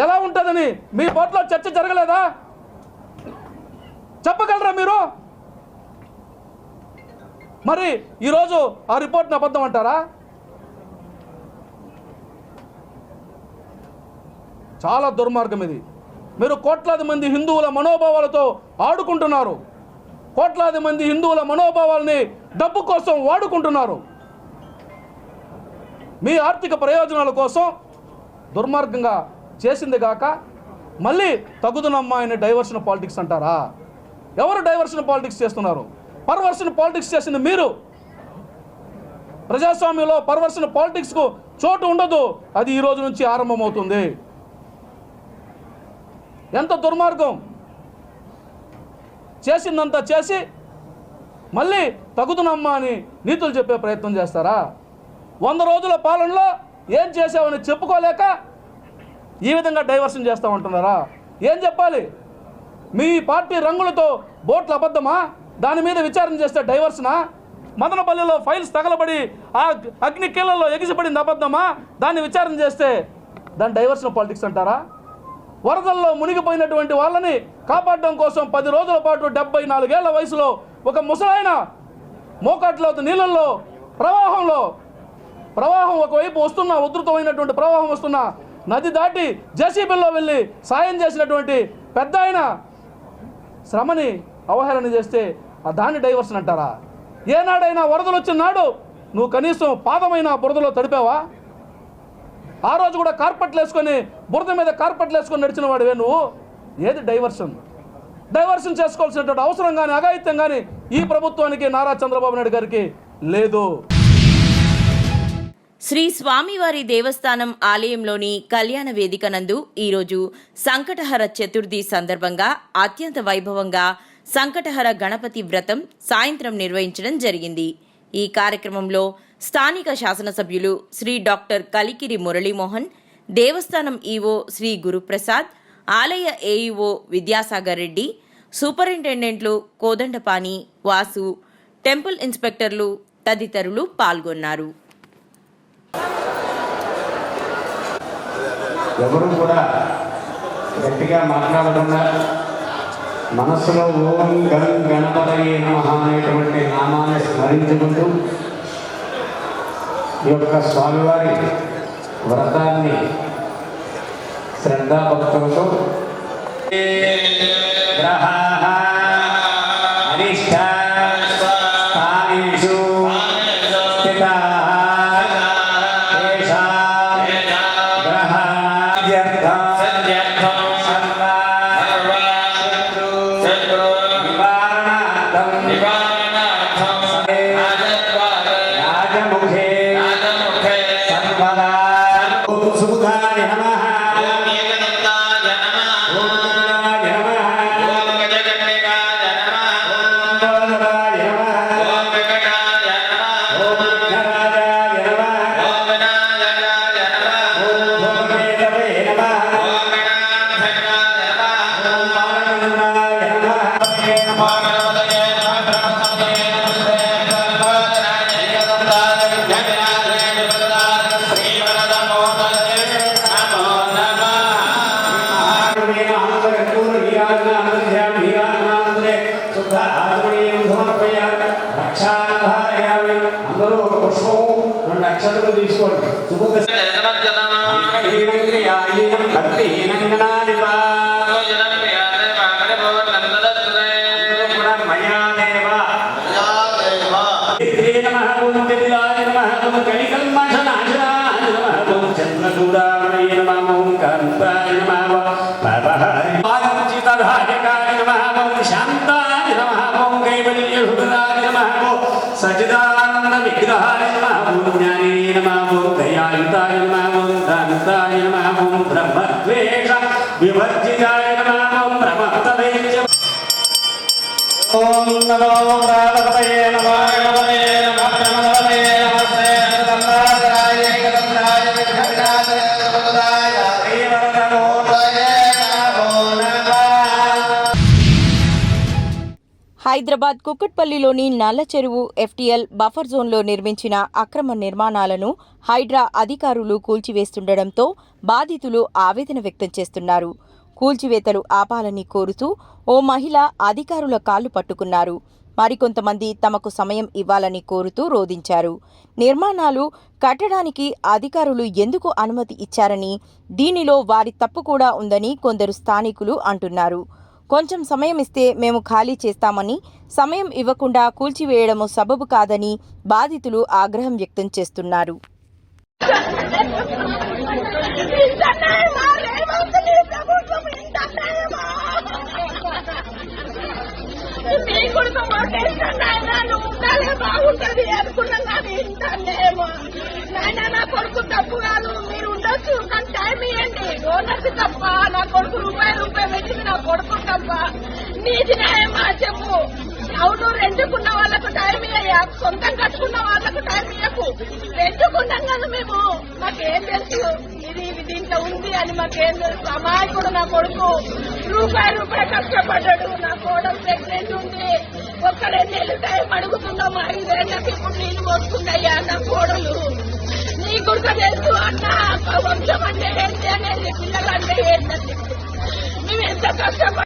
ఎలా ఉంటుందని మీ పట్ల చర్చ జరగలేదా? చెప్పగలరా మీరు? మరి ఈరోజు ఆ రిపోర్ట్ని అబద్ధం అంటారా? చాలా దుర్మార్గం ఇది. మీరు కోట్లాది మంది హిందువుల మనోభావాలతో ఆడుకుంటున్నారు. కోట్లాది మంది హిందువుల మనోభావాల్ని డబ్బు కోసం వాడుకుంటున్నారు. మీ ఆర్థిక ప్రయోజనాల కోసం దుర్మార్గంగా చేసింది కాక మళ్ళీ తగుదునమ్మా అని డైవర్షన్ పాలిటిక్స్ అంటారా? ఎవరు డైవర్షన్ పాలిటిక్స్ చేస్తున్నారు? పర్వర్షన్ పాలిటిక్స్ చేసింది మీరు. ప్రజాస్వామ్యంలో పర్వర్షన్ పాలిటిక్స్కు చోటు ఉండదు. అది ఈ రోజు నుంచి ఆరంభమవుతుంది. ఎంత దుర్మార్గం! చేసిందంతా చేసి మళ్ళీ తగుదునమ్మా అని నీతులు చెప్పే ప్రయత్నం చేస్తారా? 100 రోజుల పాలనలో ఏం చేసావని చెప్పుకోలేక ఈ విధంగా డైవర్షన్ చేస్తామంటున్నారా? ఏం చెప్పాలి? మీ పార్టీ రంగులతో బోట్ల అబద్ధమా? దాని మీద విచారణ చేస్తే డైవర్షనా? మదనపల్లిలో ఫైల్స్ తగలబడి ఆ అగ్ని కీళ్ళల్లో ఎగిసిపడింది అబద్ధమా? దాన్ని విచారణ చేస్తే దాన్ని డైవర్షన్ పాలిటిక్స్ అంటారా? వరదల్లో మునిగిపోయినటువంటి వాళ్ళని కాపాడడం కోసం 10 రోజుల పాటు 74 ఏళ్ల వయసులో ఒక ముసలాయన మోకాట్లో నీళ్ళల్లో ప్రవాహం ఒకవైపు వస్తున్న ఉధృతమైనటువంటి ప్రవాహం వస్తున్న నది దాటి జేసీబీలో వెళ్ళి సాయం చేసినటువంటి పెద్ద ఆయన శ్రమని అవహేళన చేస్తే దాన్ని డైవర్షన్ అంటారా? ఏనాడైనా వరదలు వచ్చిన నాడు నువ్వు కనీసం పాదమైన బురదలో తడిపావా? ఆ రోజు కూడా కార్పెట్లు వేసుకొని బురద మీద కార్పెట్లు వేసుకొని నడిచిన వాడివే నువ్వు. ఏది డైవర్షన్? డైవర్షన్ చేసుకోవాల్సినటువంటి అవసరం కానీ అఘాయిత్యం కానీ ఈ ప్రభుత్వానికి, నారా చంద్రబాబు నాయుడు గారికి లేదు. శ్రీ స్వామివారి దేవస్థానం ఆలయంలోని కళ్యాణ వేదిక నందు ఈరోజు సంకటహర చతుర్థి సందర్భంగా అత్యంత వైభవంగా సంకటహర గణపతి వ్రతం సాయంత్రం నిర్వహించడం జరిగింది. ఈ కార్యక్రమంలో స్థానిక శాసనసభ్యులు శ్రీ డాక్టర్ కలికిరి మురళీమోహన్, దేవస్థానం ఈవో శ్రీ గురుప్రసాద్, ఆలయ ఏఈఓ విద్యాసాగర్ రెడ్డి, సూపరింటెండెంట్లు కోదండపాని, వాసు, టెంపుల్ ఇన్స్పెక్టర్లు తదితరులు పాల్గొన్నారు. ఎవరు కూడా గట్టిగా మాట్లాడకుండా మనస్సులో ఓం గం గణపతయే నమః అనేటువంటి నామాన్ని స్మరించుకుంటూ ఈ యొక్క స్వామివారి వ్రతాన్ని శ్రద్ధాభక్తులతో గ్రహాః అరిష్టాస్థానేషు స్థితాః తేషాం గ్రహాణాద్యర్థం శత్రు నివారణార్థం రాజముఖే సర్వదా ఓం సుముఖాయ నమః ఓం ఏకదంతాయ నమః ఓం గజాయ నమః ఓం గజగణికాయ నమః ఓం గోదరాయ నమః ఓం వెంకటాయ నమః ఓం విఘ్నరాజాయ నమః ఓం వినాయకాయ నమః ఓం భోగేతవే నమః ఓం గణాధ్యక్షాయ నమః ఓం మానవనాయ నమః గణపతయే నమః గణపతయే నమః బ్రహ్మణే నమస్తే గణపతనాయ ఏకదంతాయ విఘ్నవినాశాయ జగదాయ శ్రీవరదమోదయే నమో నమః అందరూ ఒక పుష్పం 2 అక్షరాలు తీసుకోండి శాంతాయ నమః ఓం కైవల్యహృదాయ నమః సచిదానంద విగ్రహాయ నమః ఓం జ్ఞానే నమః ఓం దయాయుతాయ నమః ఓం దానతాయ నమః ఓం బ్రహ్మద్వేష వివర్జితాయ నమః ఓం బ్రహ్మతవేజ్య ఓం నమో ప్రాణపతయే నమః గణపతయే నమః బ్రహ్మణే నమస్తే గణపతాయ ఏకదంతాయ విఘ్నవినాశాయ జగదాయ శ్రీవరదమోదయే నమో నమః. హైదరాబాద్ కుక్కట్పల్లిలోని నల్ల చెరువు ఎఫ్టీఎల్ బఫర్ జోన్లో నిర్మించిన అక్రమ నిర్మాణాలను హైడ్రా అధికారులు కూల్చివేస్తుండటంతో బాధితులు ఆవేదన వ్యక్తం చేస్తున్నారు. కూల్చివేతలు ఆపాలని కోరుతూ ఓ మహిళ అధికారుల కాళ్లు పట్టుకున్నారు. మరికొంతమంది తమకు సమయం ఇవ్వాలని కోరుతూ రోధించారు. నిర్మాణాలు కట్టడానికి అధికారులు ఎందుకు అనుమతి ఇచ్చారని, దీనిలో వారి తప్పు కూడా ఉందని కొందరు స్థానికులు అంటున్నారు. కొంచెం సమయం ఇస్తే మేము ఖాళీ చేస్తామని, సమయం ఇవ్వకుండా కూల్చివేయడము సబబు కాదని బాధితులు ఆగ్రహం వ్యక్తం చేస్తున్నారు. బాగుంటది అనుకున్నాం కానీ ఇంటనేమో నాయన నా కొడుకు తప్పు కాదు, మీరు ఉండొచ్చు కానీ టైం ఇవ్వండి. ఓనర్కి తప్ప, నా కొడుకు రూపాయి పెట్టింది నా కొడుకు తప్ప. నీది న్యాయమా చెప్పు. అవును, రెండుకున్న వాళ్ళకు టైం ఇయ్యా, సొంతం కట్టుకున్న వాళ్ళకు టైం ఇయ్యకు. రెండుకున్నాం కదా మేము, మాకేం తెలుసు ఇది దీంట్లో ఉంది అని మాకేం తెలుసు. అమాయకుడు నా కొడుకు రూపాయి కష్టపడ్డాడు. నా కోడలు ప్రెగ్నెంట్ ఉంది, ఒక్క 2 నెలలు టైం అడుగుతున్నాము. 5 ఏళ్ళకి ఇప్పుడు నీళ్ళు పోసుకున్నాయ్యా నా కోడలు. నీ కొడుకు తెలుసు అన్న వంశం అంటే ఏంటి అనేది, పిల్లలంటే ఏంటంటే మేము ఎంత కష్టపడి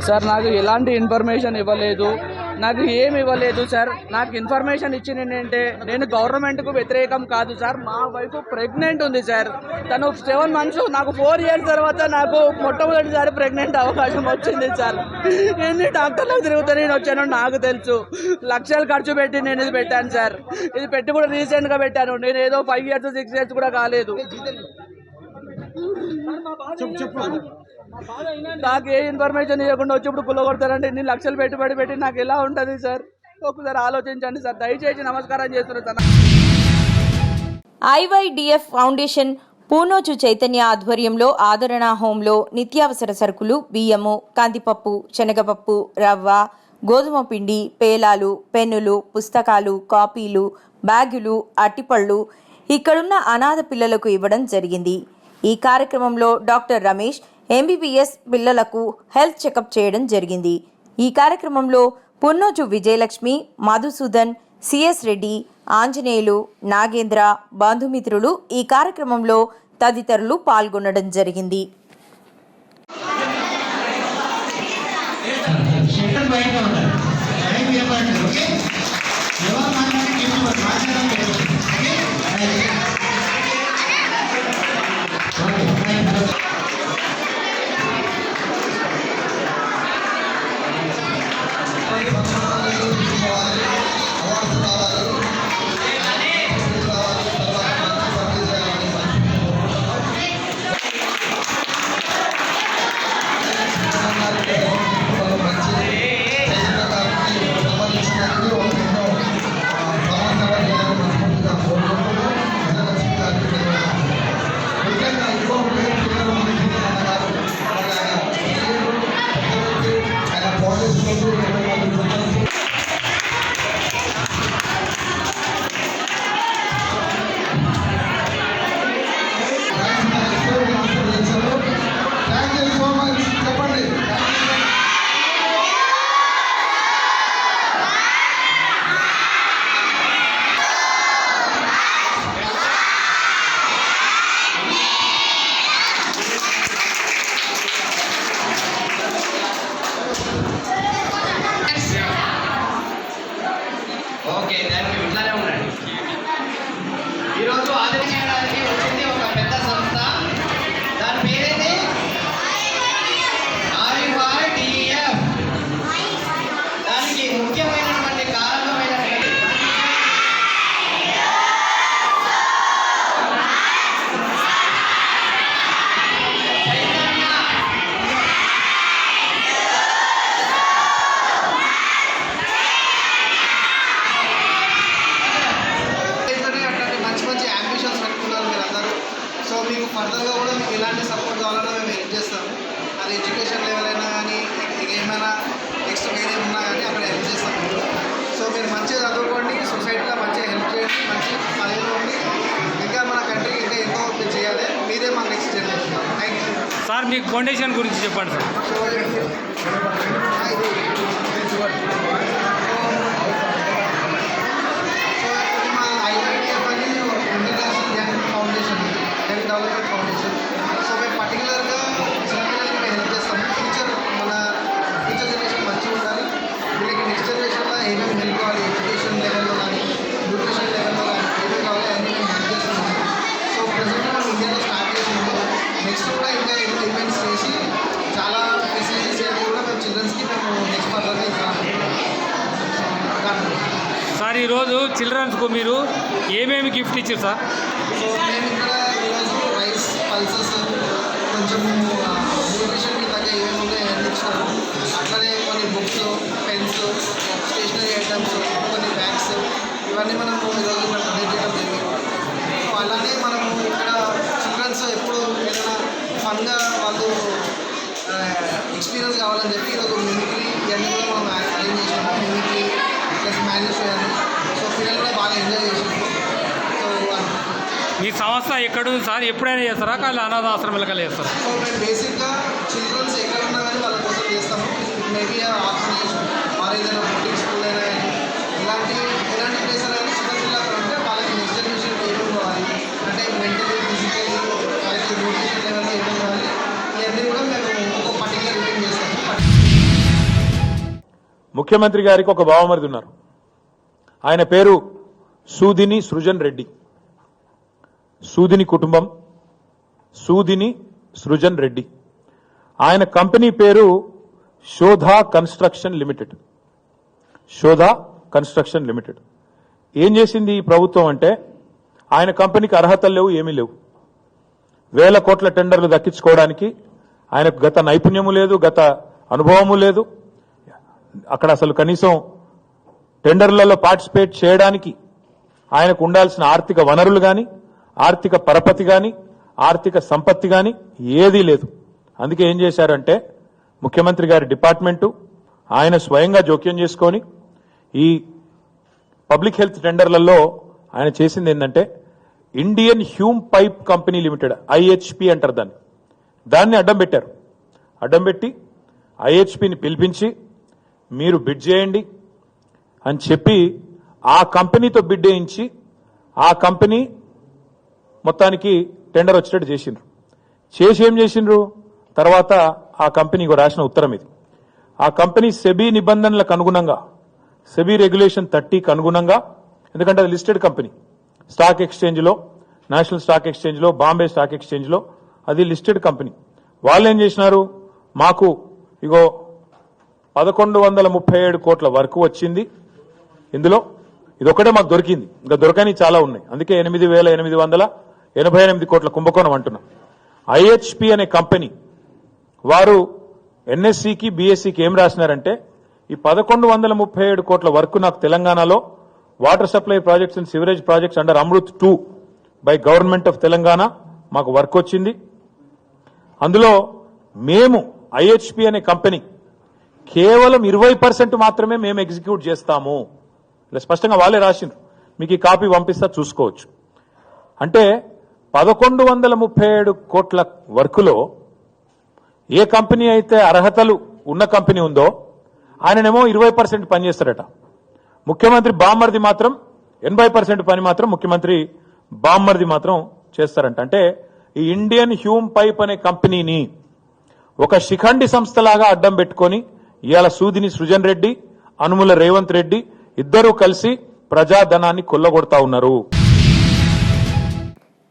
సార్ నాకు ఎలాంటి ఇన్ఫర్మేషన్ ఇవ్వలేదు, నాకు ఏమి ఇవ్వలేదు సార్. నాకు ఇన్ఫర్మేషన్ ఇచ్చింది ఏంటంటే నేను గవర్నమెంట్కు వ్యతిరేకం కాదు సార్. మా వైఫ్ ప్రెగ్నెంట్ ఉంది సార్. తను 7 months, నాకు 4 years తర్వాత నాకు మొట్టమొదటిసారి ప్రెగ్నెంట్ అవకాశం వచ్చింది సార్. ఎన్ని డాక్టర్లకు తిరుగుతూ నేను వచ్చానో నాకు తెలుసు. లక్షలు ఖర్చు పెట్టి నేను ఇది పెట్టాను సార్. ఇది పెట్టి కూడా రీసెంట్గా పెట్టాను. నేను ఏదో 5 years 6 years కూడా కాలేదు. నాకు ఏ ఇన్ఫర్మేషన్ ఇవ్వకుండా వచ్చి ఇప్పుడు కుల్లగొడతారంటే ఇన్ని లక్షలు పెట్టుబడి పెట్టి నాకు ఎలా ఉంటుంది సార్? ఒకసారి ఆలోచించండి సార్, దయచేసి నమస్కారం చేస్తున్నాను సార్. ఐవైడిఎఫ్ ఫౌండేషన్ పూనోచు చైతన్య ఆధ్వర్యంలో ఆదరణ హోంలో నిత్యావసర సరుకులు, బియ్యము, కందిపప్పు, శనగపప్పు, రవ్వ, గోధుమ పిండి, పేలాలు, పెన్నులు, పుస్తకాలు, కాపీలు, బ్యాగులు, అట్టిపళ్ళు ఇక్కడున్న అనాథ పిల్లలకు ఇవ్వడం జరిగింది. ఈ కార్యక్రమంలో డాక్టర్ రమేష్ ఎంబీబీఎస్ పిల్లలకు హెల్త్ చెకప్ చేయడం జరిగింది. ఈ కార్యక్రమంలో పున్నోజు విజయలక్ష్మి, మధుసూదన్, సిఎస్ రెడ్డి, ఆంజనేయులు, నాగేంద్ర, బంధుమిత్రులు ఈ కార్యక్రమంలో తదితరులు పాల్గొనడం జరిగింది. అందరూ బయట ఉంటారు. టైం ఇవ్వబడలేదు. ఓకే, ఎవరు మాట్లాడి మాట్లాడాలి. Okay, thank you. ఇట్లానే ఉండండి. ఈరోజు ఆదరించడానికి వచ్చింది ఒక పెద్ద సంస్థ. దాని పేరేంటి? RYDF. దానికి ముఖ్యమైనటువంటి కారణమైన మీకు ఫర్దర్గా కూడా మీకు ఎలాంటి సపోర్ట్ కావాలన్నా మేము హెల్ప్ చేస్తాము. అది ఎడ్యుకేషన్ లెవెల్ అయినా కానీ ఏమైనా నెక్స్ట్ వేరే ఉన్నా కానీ అక్కడ హెల్ప్ చేస్తాము. సో మీరు మంచిగా చదువుకోండి, సొసైటీలో మంచిగా హెల్ప్ చేయండి, మంచి పదవిలో ఉండి ఇంకా మన కంట్రీకి ఇంకా ఎంతో చేయాలి. మీరే మన next generation. Thank you sir. మీకు ఫౌండేషన్ గురించి చెప్పండి సార్. మా IYDF అని international young foundation, young development foundation. So మేము పర్టికులర్గా చిన్నపిల్లలకి మేము హెల్ప్ చేస్తాము. మన ఫ్యూచర్ జనరేషన్ మంచిగా ఉండాలి. వీళ్ళకి నెక్స్ట్ జనరేషన్లో ఏమేమి హెల్ప్ కావాలి, ఎడ్యుకేషన్ లెవెల్లో కానీ న్యూట్రిషన్ లెవెల్లో కానీ ఏమేమి కావాలి అన్నీ మేము హెల్ప్ చేస్తున్నాము. సో ప్రజెంట్ మనం ఇండియాలో స్టార్ట్ చేసినాము. నెక్స్ట్ కూడా ఇంకా ఎన్నో ఈవెంట్స్ చేసి చాలా ఫెసిలిటీస్ అనేవి కూడా మేము చిల్డ్రన్స్కి మేము నెక్స్ట్ ఫర్దర్గా ఇస్తాము. సార్, ఈరోజు చిల్డ్రన్స్కు మీరు ఏమేమి గిఫ్ట్ ఇచ్చారు సార్? సో మేము ఇక్కడ ఈరోజు రైస్, పల్సెస్, కొంచెం న్యూట్రిషన్కి తగ్గ ఏమేమి ఉన్నాయో అన్నీ ఇచ్చినాము. అట్లనే కొన్ని బుక్స్, పెన్స్, స్టేషనరీ ఐటమ్స్, కొన్ని బ్యాగ్స్, ఇవన్నీ మనము ఈరోజు డొనేట్ చేయడం జరిగింది. సో అలానే మనము ఇక్కడ చిల్డ్రన్స్ ఎప్పుడు ఏదైనా ఫన్గా వాళ్ళు ఎక్స్పీరియన్స్ కావాలని చెప్పి ఈరోజు మిమిక్రీ ఇవన్నీ కూడా మనం అరేంజ్ చేసినాము. మిమిక్రీ ప్లస్ మ్యాజిక్ షో అని. సో పిల్లలు కూడా బాగా ఎంజాయ్ చేసినాము. సో మీ సంస్థ ఎక్కడుంది సార్? ఎప్పుడైనా చేస్తారా? కానీ అనాథ ఆశ్రమాలకు చేస్తారా? సో మేము బేసిక్గా చిల్డ్రన్స్ ఎక్కడ ఉన్నా కానీ వాళ్ళ కోసం చేస్తాము. మేబీ ఆర్ఫనేజ్ మరి ఏదైనా బోర్డింగ్ స్కూల్ అయినా కానీ ఎలాంటి ప్లేస్ అయినా కానీ చిన్నపిల్లలు అక్కడ ఉంటే వాళ్ళకి నెక్స్ట్ జనరేషన్ ఏమేమి కావాలి అంటే మెంటలీ, ఫిజికలీ, వాళ్ళకి న్యూట్రిషన్ లెవెల్లో ఏమేమి కావాలి ఇవన్నీ కూడా మేము ఒక పర్టికులర్ రూటీన్ చేస్తాము. ముఖ్యమంత్రి గారికి ఒక బావమరిది ఉన్నారు. ఆయన పేరు సూదిని సృజన్ రెడ్డి. సూదిని కుటుంబం, సూదిని సృజన్ రెడ్డి. ఆయన కంపెనీ పేరు Shodha construction limited. Shodha construction limited. ఏం చేసింది ఈ ప్రభుత్వం అంటే, ఆయన కంపెనీకి అర్హతలు లేవు, ఏమీ లేవు. వేల కోట్ల టెండర్లు దక్కించుకోవడానికి ఆయనకు గత నైపుణ్యము లేదు, గత అనుభవము లేదు. అక్కడ అసలు కనీసం టెండర్లలో పార్టిసిపేట్ చేయడానికి ఆయనకు ఉండాల్సిన ఆర్థిక వనరులు కానీ, ఆర్థిక పరపతి కానీ, ఆర్థిక సంపత్తి కానీ ఏదీ లేదు. అందుకే ఏం చేశారంటే ముఖ్యమంత్రి గారి డిపార్ట్మెంటు ఆయన స్వయంగా జోక్యం చేసుకొని ఈ పబ్లిక్ హెల్త్ టెండర్లలో ఆయన చేసింది ఏంటంటే Indian Hume pipe company limited, IHP అంటారు దాన్ని అడ్డం పెట్టారు. అడ్డం పెట్టి IHPని పిలిపించి మీరు బిడ్ చేయండి అని చెప్పి ఆ కంపెనీతో బిడ్ వేయించి ఆ కంపెనీ మొత్తానికి టెండర్ వచ్చేటట్టు చేసిండ్రు. చేసి ఏం చేసిండ్రు తర్వాత ఆ కంపెనీకి రాసిన ఉత్తరం ఇది. ఆ కంపెనీ సెబీ నిబంధనలకు అనుగుణంగా, సెబీ రెగ్యులేషన్ 30కి అనుగుణంగా, ఎందుకంటే అది లిస్టెడ్ కంపెనీ, స్టాక్ ఎక్స్చేంజ్లో, నేషనల్ స్టాక్ ఎక్స్చేంజ్లో, బాంబే స్టాక్ ఎక్స్చేంజ్లో అది లిస్టెడ్ కంపెనీ. వాళ్ళు ఏం చేసినారు, మాకు ఇగో 1137 కోట్ల వరకు వచ్చింది, ఇందులో ఇదొక్కటే మాకు దొరికింది, ఇంకా దొరకని చాలా ఉన్నాయి, అందుకే 8,888 కోట్ల కుంభకోణం అంటున్నాం. ఐహెచ్పి అనే కంపెనీ వారు ఎన్ఎస్సికి బిఎస్సికి ఏం రాసినారంటే, ఈ 1137 కోట్ల వరకు నాకు తెలంగాణలో water supply projects and sewerage projects under Amrit 2 by government of Telangana మాకు వర్క్ వచ్చింది. అందులో మేము ఐహెచ్పి అనే కంపెనీ కేవలం 20% మాత్రమే మేము ఎగ్జిక్యూట్ చేస్తాము, ఇలా స్పష్టంగా వాళ్ళే రాసిండ్రు. మీకు ఈ కాపీ పంపిస్తా, చూసుకోవచ్చు. అంటే 1137 కోట్ల వర్కులో ఏ కంపెనీ అయితే అర్హతలు ఉన్న కంపెనీ ఉందో ఆయననేమో 20% పనిచేస్తారట. ముఖ్యమంత్రి బామ్మర్ది మాత్రం 80% పని మాత్రం ముఖ్యమంత్రి బామ్మర్ది మాత్రం చేస్తారంట. అంటే ఈ ఇండియన్ హ్యూమ్ పైప్ అనే కంపెనీని ఒక శిఖండి సంస్థలాగా అడ్డం పెట్టుకొని ఇవాళ సూదిని సృజన్ రెడ్డి, అనుముల రేవంత్ రెడ్డి ఇద్దరూ కలిసి ప్రజాధనాన్ని కొల్లగొడతా ఉన్నారు.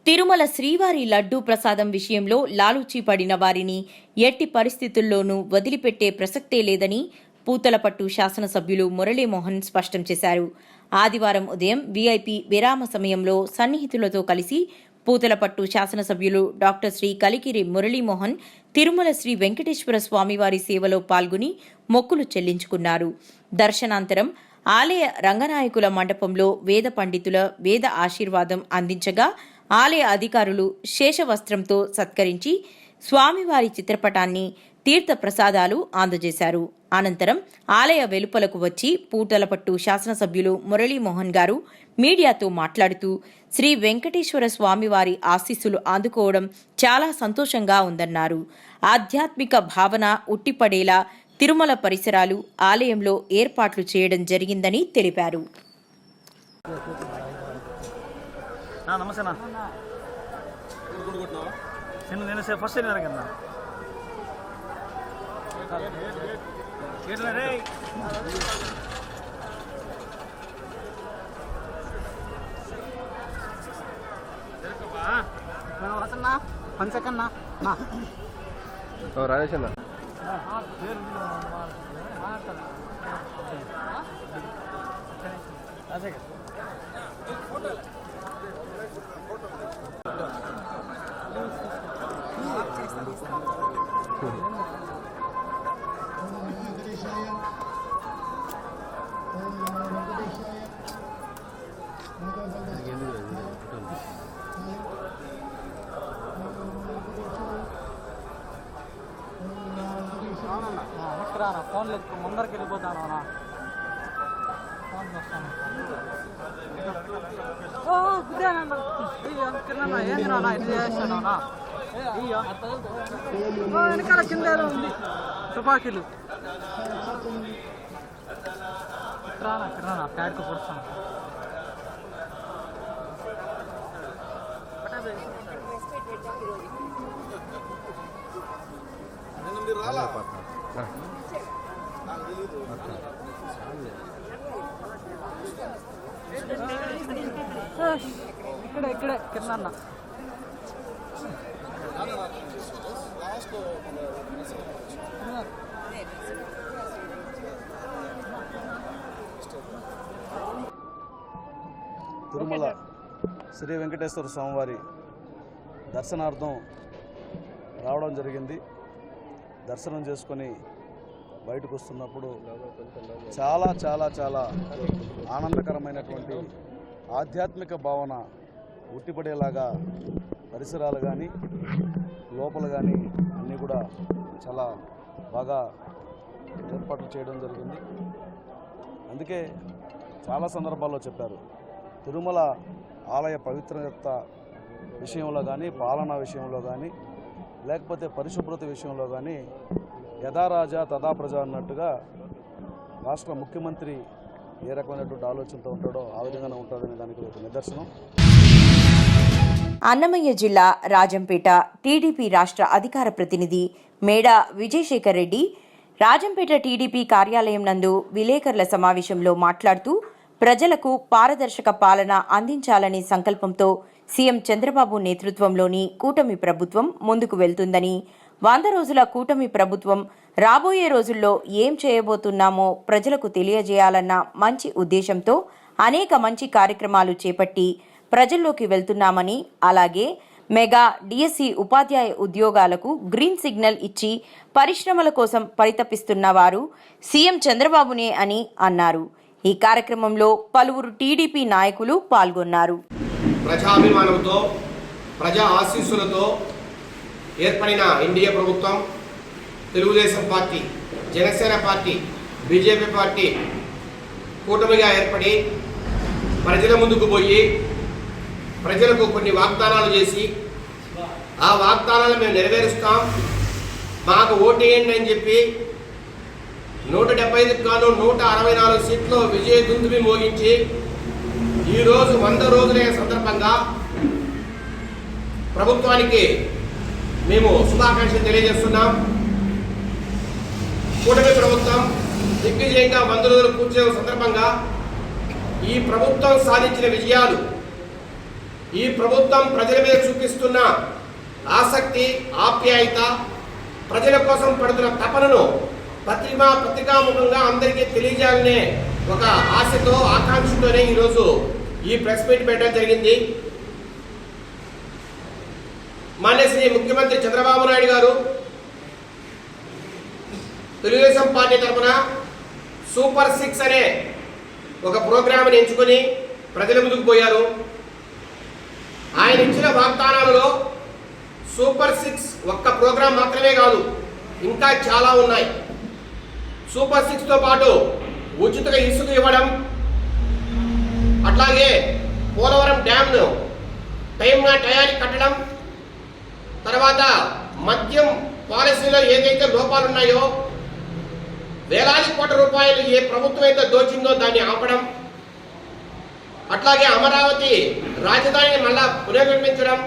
తిరుమల శ్రీవారి లడ్డూ ప్రసాదం విషయంలో లాలూచీ పడిన వారిని ఎట్టి పరిస్థితుల్లోనూ వదిలిపెట్టే ప్రసక్తే లేదని పూతలపట్టు శాసనసభ్యులు మురళీమోహన్ స్పష్టం చేశారు. ఆదివారం ఉదయం వీఐపీ విరామ సమయంలో సన్నిహితులతో కలిసి పూతలపట్టు శాసనసభ్యులు డాక్టర్ శ్రీ కలికిరి మురళీమోహన్ తిరుమల శ్రీ వెంకటేశ్వర స్వామివారి సేవలో పాల్గొని మొక్కులు చెల్లించుకున్నారు. దర్శనాంతరం ఆలయ రంగనాయకుల మండపంలో వేద పండితుల వేద ఆశీర్వాదం అందించగా ఆలయ అధికారులు శేషవస్త్రంతో సత్కరించి స్వామివారి చిత్రపటాన్ని తీర్థ ప్రసాదాలు అందజేశారు. అనంతరం ఆలయ వెలుపలకు వచ్చి పూతలపట్టు శాసనసభ్యులు మురళీమోహన్ గారు మీడియాతో మాట్లాడుతూ శ్రీ వెంకటేశ్వర స్వామివారి ఆశీస్సులు అందుకోవడం చాలా సంతోషంగా ఉందన్నారు. ఆధ్యాత్మిక భావన ఉట్టిపడేలా తిరుమల పరిసరాలు, ఆలయంలో ఏర్పాట్లు చేయడం జరిగిందని తెలిపారు. నమస్తేనా, నేను ఫస్ట్ వెళ్ళినా కదా పంచకన్నా రాజేష్ అన్న అదే ఫోన్ లేదు, ముందరికి వెళ్ళిపోతాను అన్నా. ఫోన్ వస్తాను ఏంది నాన్న ఇది చేస్తాను వెనకాల కింద ఉంది తుపాకీలు రానా కిరానా ప్యాడ్కి పొడుస్తాను. ఇక్కడే కింద తిరుమల శ్రీ వెంకటేశ్వర స్వామివారి దర్శనార్థం రావడం జరిగింది. దర్శనం చేసుకొని బయటకు వస్తున్నప్పుడు చాలా చాలా చాలా ఆనందకరమైనటువంటి ఆధ్యాత్మిక భావన ఉట్టిపడేలాగా పరిసరాలు కానీ లోపల కానీ అన్నీ కూడా చాలా బాగా ఏర్పాట్లు చేయడం జరిగింది. అందుకే చాలా సందర్భాల్లో చెప్పారు, తిరుమల ఆలయ పవిత్రత విషయంలో కానీ, పాలనా విషయంలో కానీ, లేకపోతే పరిశుభ్రత విషయంలో కానీ యథా రాజా తథా ప్రజ అన్నట్టుగా రాష్ట్ర ముఖ్యమంత్రి ఏ రకమైనటువంటి ఆలోచనతో ఉంటాడో ఆ విధంగానే ఉంటాడనే దానికి ఒక నిదర్శనం. అన్నమయ్య జిల్లా రాజంపేట టీడీపీ రాష్ట్ర అధికార ప్రతినిధి మేడా విజయశేఖర్ రెడ్డి రాజంపేట టీడీపీ కార్యాలయం నందు విలేకరుల సమావేశంలో మాట్లాడుతూ ప్రజలకు పారదర్శక పాలన అందించాలనే సంకల్పంతో సీఎం చంద్రబాబు నేతృత్వంలోని కూటమి ప్రభుత్వం ముందుకు వెళ్తుందని, 100 రోజుల కూటమి ప్రభుత్వం రాబోయే రోజుల్లో ఏం చేయబోతున్నామో ప్రజలకు తెలియజేయాలన్న మంచి ఉద్దేశంతో అనేక మంచి కార్యక్రమాలు చేపట్టి ప్రజల్లోకి వెళ్తున్నామని, అలాగే మెగా డిఎస్సి ఉపాధ్యాయ ఉద్యోగాలకు గ్రీన్ సిగ్నల్ ఇచ్చి పరిశ్రమల కోసం పరితపిస్తున్న వారు సీఎం చంద్రబాబునే అని అన్నారు. ఈ కార్యక్రమంలో పలువురు టీడీపీ నాయకులు పాల్గొన్నారు. ప్రజాభిమానంతో ప్రజా ఆశీస్సులతో ఏర్పడిన ఎన్డీఏ ప్రభుత్వం, Telugu Desam party, Janasena party, BJP party కూటమిగా ఏర్పడి ప్రజల ముందుకు పోయి ప్రజలకు కొన్ని వాగ్దానాలు చేసి ఆ వాగ్దానాలు మేము నెరవేరుస్తాం, మాకు ఓటేయండి అని చెప్పి 175కు గాను 164 సీట్లు విజయ దుందుబి మోగించి ఈరోజు 100 రోజులైన సందర్భంగా ప్రభుత్వానికి మేము శుభాకాంక్షలు తెలియజేస్తున్నాం. కూటమి ప్రభుత్వం దిగ్విజయంగా 100 రోజులు కూర్చునే సందర్భంగా ఈ ప్రభుత్వం సాధించిన విజయాలు, ఈ ప్రభుత్వం ప్రజల మీద చూపిస్తున్న ఆసక్తి, ఆప్యాయత, ప్రజల కోసం పడుతున్న తపనను పత్రికాముఖంగా అందరికీ తెలియజేయాలనే ఒక ఆశతో, ఆకాంక్షతోనే ఈరోజు ఈ ప్రెస్ మీట్ పెట్టడం జరిగింది. మాన్య శ్రీ ముఖ్యమంత్రి చంద్రబాబు నాయుడు గారు తెలుగుదేశం పార్టీ తరఫున సూపర్ 6 అనే ఒక ప్రోగ్రామ్ని ఎంచుకొని ప్రజల ముందుకు పోయారు. ఆయన ఇచ్చిన వాగ్దానాలలో సూపర్ 6 ఒక్క ప్రోగ్రాం మాత్రమే కాదు, ఇంకా చాలా ఉన్నాయి. సూపర్ 6తో పాటు ఉచితంగా ఇసుక ఇవ్వడం, అట్లాగే పోలవరం డ్యామ్ను టయానికి కట్టడం, తర్వాత మద్యం పాలసీలో ఏదైతే లోపాలు ఉన్నాయో వేలాది కోట్ల రూపాయలు ఏ ప్రభుత్వం అయితే దోచిందో దాన్ని ఆపడం, అట్లాగే అమరావతి రాజధానిని మళ్ళా పునర్నిర్మించడం,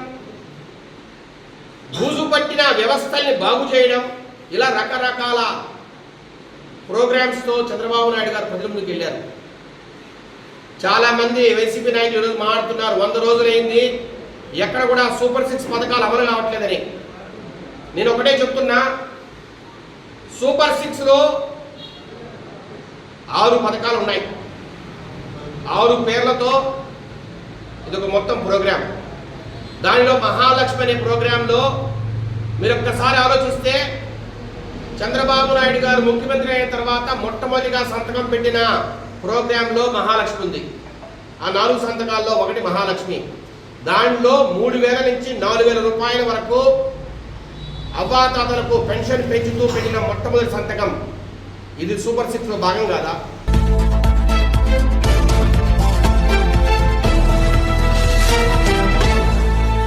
బూజు పట్టిన వ్యవస్థల్ని బాగు చేయడం, ఇలా రకరకాల ప్రోగ్రామ్స్తో చంద్రబాబు నాయుడు గారు ప్రజల ముందుకు వెళ్ళారు. చాలామంది వైసీపీ నాయకులు ఈరోజు మాట్లాడుతున్నారు 100 రోజులైంది, ఎక్కడ కూడా సూపర్ 6 పథకాలు అమలు కావట్లేదని. నేను ఒకటే చెప్తున్నా, సూపర్ 6లో 6 పథకాలు ఉన్నాయి. 6 పేర్లతో ఇదొక మొత్తం ప్రోగ్రాం. దానిలో మహాలక్ష్మి అనే ప్రోగ్రాంలో మీరు ఒక్కసారి ఆలోచిస్తే చంద్రబాబు నాయుడు గారు ముఖ్యమంత్రి అయిన తర్వాత మొట్టమొదటిగా సంతకం పెట్టిన ప్రోగ్రాంలో మహాలక్ష్మి ఉంది. ఆ 4 సంతకాల్లో ఒకటి మహాలక్ష్మి. దాంట్లో 3,000 నుంచి 4,000 రూపాయల వరకు అవ్వాతాతలకు పెన్షన్ పెంచుతూ పెట్టిన మొట్టమొదటి సంతకం. ఇది సూపర్ 6లో భాగం కాదా?